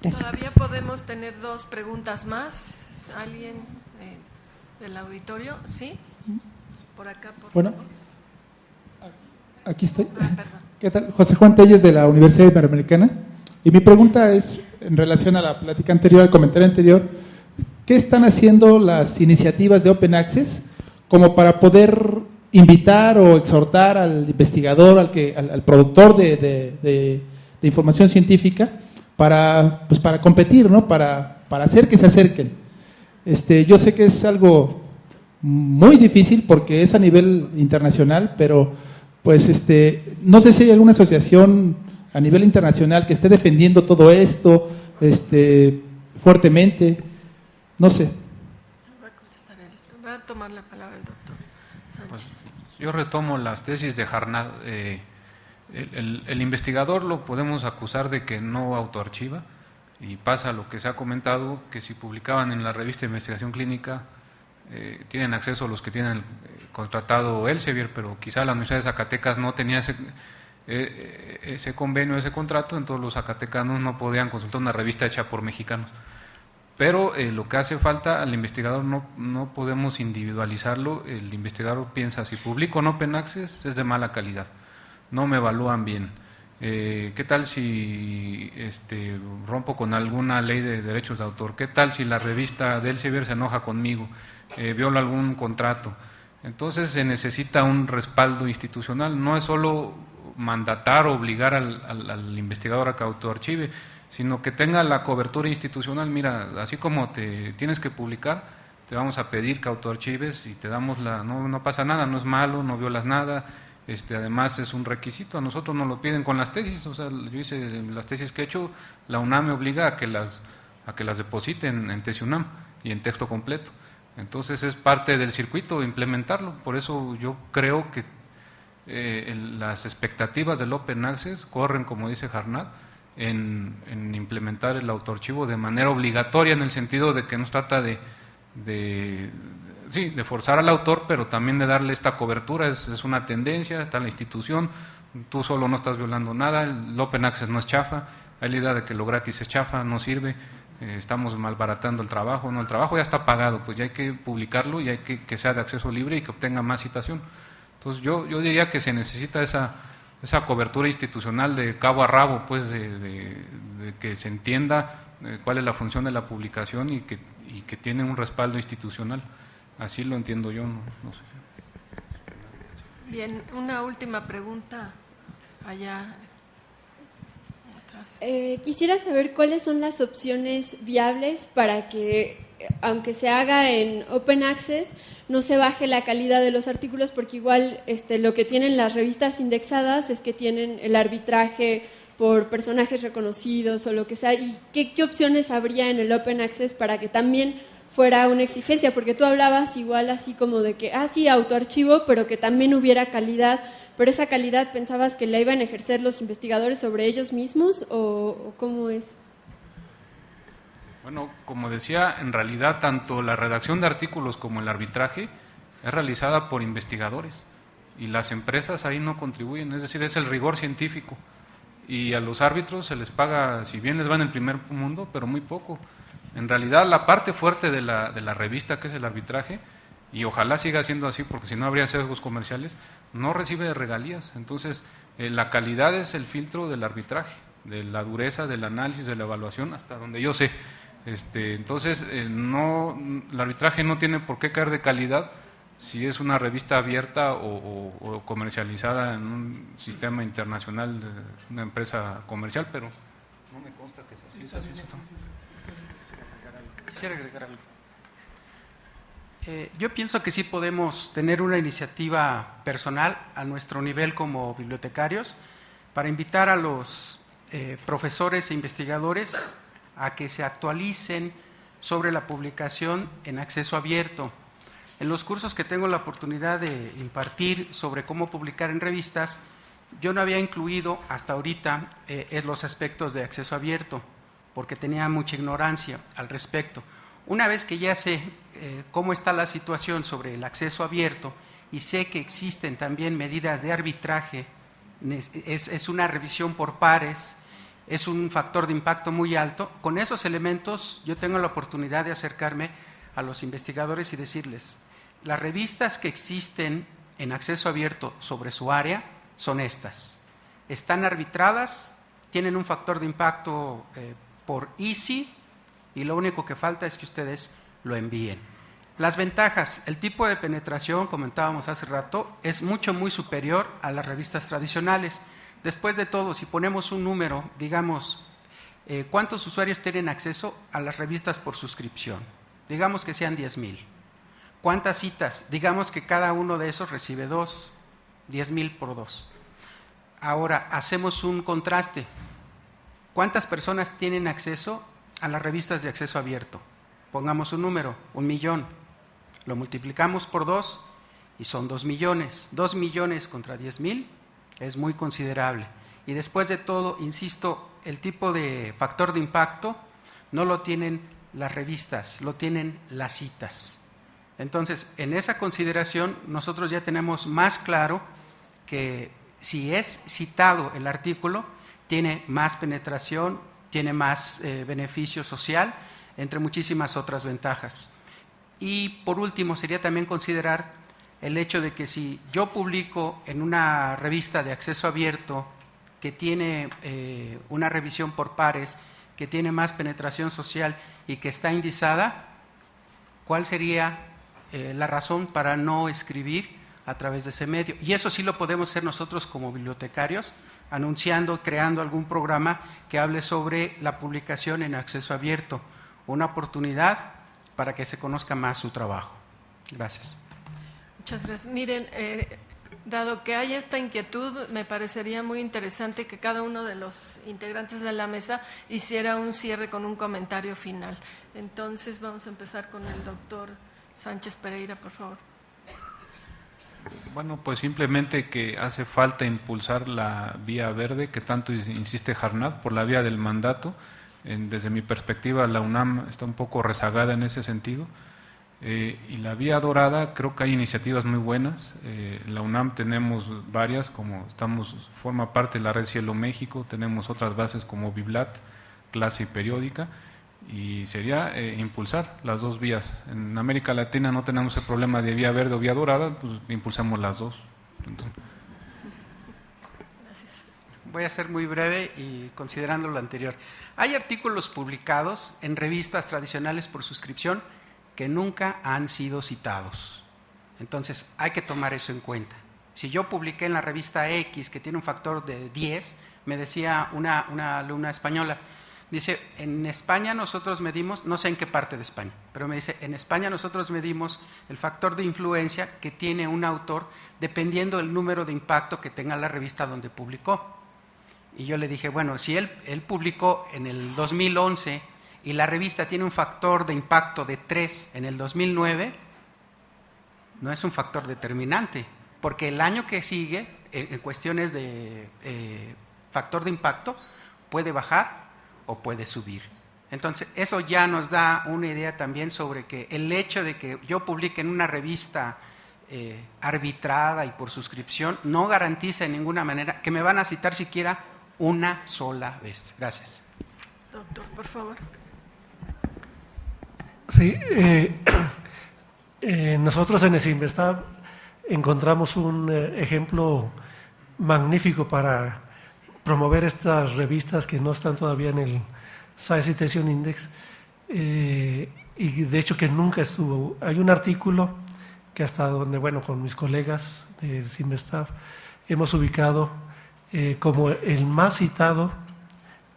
Gracias. Todavía podemos tener 2 preguntas más. ¿Alguien del auditorio? ¿Sí? Por acá, por Bueno, favor. Aquí estoy. Perdón. ¿Qué tal? José Juan Telles, de la Universidad Iberoamericana. Y mi pregunta es, en relación a la plática anterior, al comentario anterior, ¿qué están haciendo las iniciativas de Open Access como para poder invitar o exhortar al investigador, al productor de información científica, para competir, ¿no? Para hacer que se acerquen? Yo sé que es algo muy difícil porque es a nivel internacional, pero pues no sé si hay alguna asociación a nivel internacional que esté defendiendo todo esto fuertemente, no sé. Va a tomar la palabra el doctor Sánchez. Pues, yo retomo las tesis de Jarnad. El investigador lo podemos acusar de que no autoarchiva, y pasa lo que se ha comentado, que si publicaban en la revista de investigación clínica, tienen acceso a los que tienen contratado Elsevier, pero quizá la Universidad de Zacatecas no tenía ese convenio, ese contrato, entonces los zacatecanos no podían consultar una revista hecha por mexicanos. Pero lo que hace falta al investigador no podemos individualizarlo. El investigador piensa, si publico en Open Access es de mala calidad, no me evalúan bien. ¿Qué tal si rompo con alguna ley de derechos de autor? ¿Qué tal si la revista de Elsevier se enoja conmigo? Viola algún contrato. Entonces se necesita un respaldo institucional, no es solo mandatar o obligar al investigador a que autoarchive, sino que tenga la cobertura institucional. Mira, así como te tienes que publicar, te vamos a pedir que autoarchives y te damos no pasa nada, no es malo, no violas nada, además es un requisito, a nosotros nos lo piden con las tesis, o sea, yo hice las tesis que he hecho, la UNAM me obliga a que las depositen en TesiUNAM y en texto completo. Entonces es parte del circuito implementarlo, por eso yo creo que las expectativas del Open Access corren, como dice Jarnat, en implementar el autoarchivo de manera obligatoria, en el sentido de que no se trata de forzar al autor, pero también de darle esta cobertura. Es una tendencia, está en la institución, tú solo no estás violando nada, el Open Access no es chafa, hay la idea de que lo gratis es chafa, no sirve, estamos malbaratando el trabajo, no, el trabajo ya está pagado, pues ya hay que publicarlo y hay que sea de acceso libre y que obtenga más citación. Entonces yo diría que se necesita esa cobertura institucional de cabo a rabo, pues de que se entienda cuál es la función de la publicación y que tiene un respaldo institucional. Así lo entiendo yo, no sé. Bien, una última pregunta allá atrás. Quisiera saber cuáles son las opciones viables para que, aunque se haga en Open Access, no se baje la calidad de los artículos, porque igual lo que tienen las revistas indexadas es que tienen el arbitraje por personajes reconocidos o lo que sea. ¿Y qué opciones habría en el Open Access para que también fuera una exigencia? Porque tú hablabas igual así como de que, sí, autoarchivo, pero que también hubiera calidad, pero esa calidad, ¿pensabas que la iban a ejercer los investigadores sobre ellos mismos o cómo es? Bueno, como decía, en realidad tanto la redacción de artículos como el arbitraje es realizada por investigadores y las empresas ahí no contribuyen, es decir, es el rigor científico y a los árbitros se les paga, si bien les va en el primer mundo, pero muy poco. En realidad la parte fuerte de la revista, que es el arbitraje, y ojalá siga siendo así porque si no habría sesgos comerciales, no recibe regalías. Entonces la calidad es el filtro del arbitraje, de la dureza, del análisis, de la evaluación, hasta donde yo sé. Entonces el arbitraje no tiene por qué caer de calidad si es una revista abierta o comercializada en un sistema internacional de una empresa comercial, pero no me consta que sea así. Quisiera agregar algo. Yo pienso que sí podemos tener una iniciativa personal a nuestro nivel como bibliotecarios para invitar a los profesores e investigadores a que se actualicen sobre la publicación en acceso abierto. En los cursos que tengo la oportunidad de impartir sobre cómo publicar en revistas, yo no había incluido hasta ahorita los aspectos de acceso abierto, porque tenía mucha ignorancia al respecto. Una vez que ya sé cómo está la situación sobre el acceso abierto y sé que existen también medidas de arbitraje, es una revisión por pares, es un factor de impacto muy alto, con esos elementos yo tengo la oportunidad de acercarme a los investigadores y decirles, las revistas que existen en acceso abierto sobre su área son estas, están arbitradas, tienen un factor de impacto por EASY y lo único que falta es que ustedes lo envíen. Las ventajas, el tipo de penetración, comentábamos hace rato, es muy superior a las revistas tradicionales. Después de todo, si ponemos un número, digamos, ¿cuántos usuarios tienen acceso a las revistas por suscripción? Digamos que sean 10,000. ¿Cuántas citas? Digamos que cada uno de esos recibe 2, 10,000 por 2. Ahora, hacemos un contraste. ¿Cuántas personas tienen acceso a las revistas de acceso abierto? Pongamos un número, 1,000,000. Lo multiplicamos por 2 y son 2 millones. 2 millones contra 10,000 es muy considerable. Y después de todo, insisto, el tipo de factor de impacto no lo tienen las revistas, lo tienen las citas. Entonces, en esa consideración, nosotros ya tenemos más claro que si es citado el artículo, tiene más penetración, tiene más beneficio social, entre muchísimas otras ventajas. Y por último, sería también considerar el hecho de que si yo publico en una revista de acceso abierto que tiene una revisión por pares, que tiene más penetración social y que está indizada, ¿cuál sería la razón para no escribir a través de ese medio. Y eso sí lo podemos hacer nosotros como bibliotecarios, anunciando, creando algún programa que hable sobre la publicación en acceso abierto, una oportunidad para que se conozca más su trabajo. Gracias. Muchas gracias. Miren, dado que hay esta inquietud, me parecería muy interesante que cada uno de los integrantes de la mesa hiciera un cierre con un comentario final. Entonces vamos a empezar con el doctor Sánchez Pereira, por favor. Bueno, pues simplemente que hace falta impulsar la vía verde que tanto insiste Jarnat por la vía del mandato. Desde mi perspectiva, la UNAM está un poco rezagada en ese sentido. Y la vía dorada, creo que hay iniciativas muy buenas. En la UNAM tenemos varias, como forma parte de la red Cielo México, tenemos otras bases como Biblat, Clase y Periódica, y sería impulsar las dos vías. En América Latina no tenemos el problema de vía verde o vía dorada, pues impulsamos las dos. Entonces, voy a ser muy breve y considerando lo anterior. Hay artículos publicados en revistas tradicionales por suscripción que nunca han sido citados. Entonces, hay que tomar eso en cuenta. Si yo publiqué en la revista X, que tiene un factor de 10, me decía una alumna española, dice, en España nosotros medimos, no sé en qué parte de España, pero me dice, en España nosotros medimos el factor de influencia que tiene un autor dependiendo del número de impacto que tenga la revista donde publicó. Y yo le dije, bueno, si él publicó en el 2011 y la revista tiene un factor de impacto de 3 en el 2009, no es un factor determinante, porque el año que sigue, en cuestiones de factor de impacto, puede bajar o puede subir. Entonces, eso ya nos da una idea también sobre que el hecho de que yo publique en una revista arbitrada y por suscripción no garantiza en ninguna manera que me van a citar siquiera una sola vez. Gracias. Doctor, por favor. Sí, nosotros en Esinvestab encontramos un ejemplo magnífico para promover estas revistas que no están todavía en el Science Citation Index y de hecho que nunca estuvo. Hay un artículo que hasta donde, bueno, con mis colegas de Esinvestab hemos ubicado como el más citado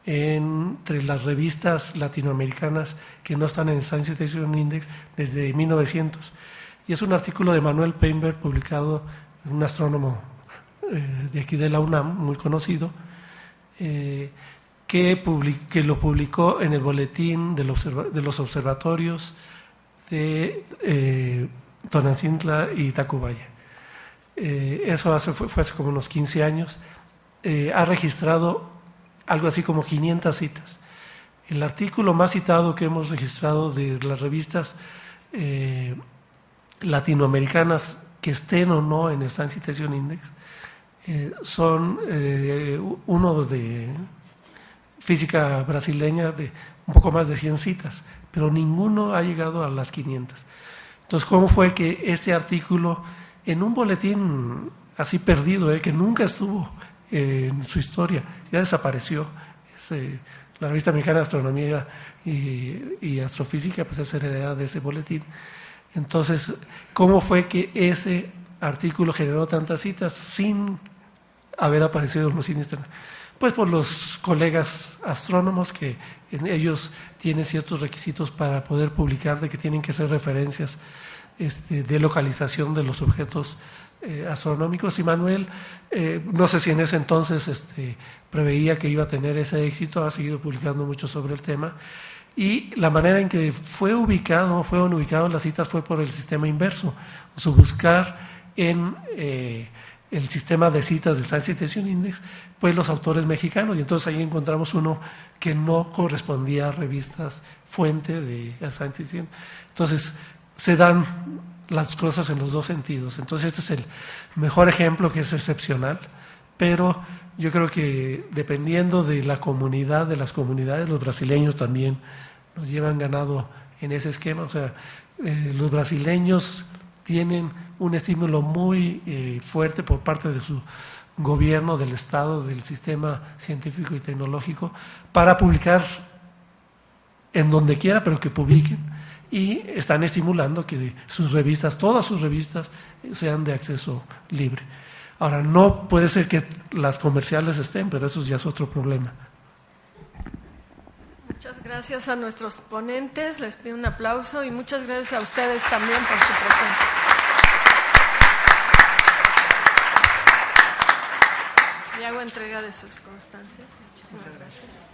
entre las revistas latinoamericanas que no están en el Science Citation Index desde 1900. Y es un artículo de Manuel Peinberg publicado, un astrónomo de aquí de la UNAM, muy conocido, que lo publicó en el boletín de los observatorios de Tonantzintla y Tacubaya. Eso fue hace como unos 15 años. Ha registrado algo así como 500 citas. El artículo más citado que hemos registrado de las revistas latinoamericanas que estén o no en el Science Citation Index son uno de física brasileña de un poco más de 100 citas, pero ninguno ha llegado a las 500. Entonces, ¿cómo fue que este artículo en un boletín así perdido, que nunca estuvo en su historia, ya desapareció? La revista Mexicana de Astronomía y Astrofísica pues es heredera de ese boletín. Entonces, ¿cómo fue que ese artículo generó tantas citas sin haber aparecido en los índices? Pues por los colegas astrónomos que ellos tienen ciertos requisitos para poder publicar, de que tienen que hacer referencias de localización de los objetos astronómicos. Y Manuel, no sé si en ese entonces preveía que iba a tener ese éxito, ha seguido publicando mucho sobre el tema. Y la manera en que fueron ubicadas las citas fue por el sistema inverso, o sea, buscar en el sistema de citas del Science Citation Index, pues los autores mexicanos, y entonces ahí encontramos uno que no correspondía a revistas fuente de Science Citation. Entonces, se dan las cosas en los dos sentidos. Entonces, este es el mejor ejemplo, que es excepcional, pero yo creo que dependiendo de la comunidad, de las comunidades, los brasileños también nos llevan ganado en ese esquema. O sea, los brasileños tienen un estímulo muy fuerte por parte de su gobierno, del Estado, del sistema científico y tecnológico, para publicar en donde quiera, pero que publiquen. y están estimulando que sus revistas, todas sus revistas, sean de acceso libre. Ahora, no puede ser que las comerciales estén, pero eso ya es otro problema. Muchas gracias a nuestros ponentes, les pido un aplauso y muchas gracias a ustedes también por su presencia. Y hago entrega de sus constancias. Muchísimas gracias.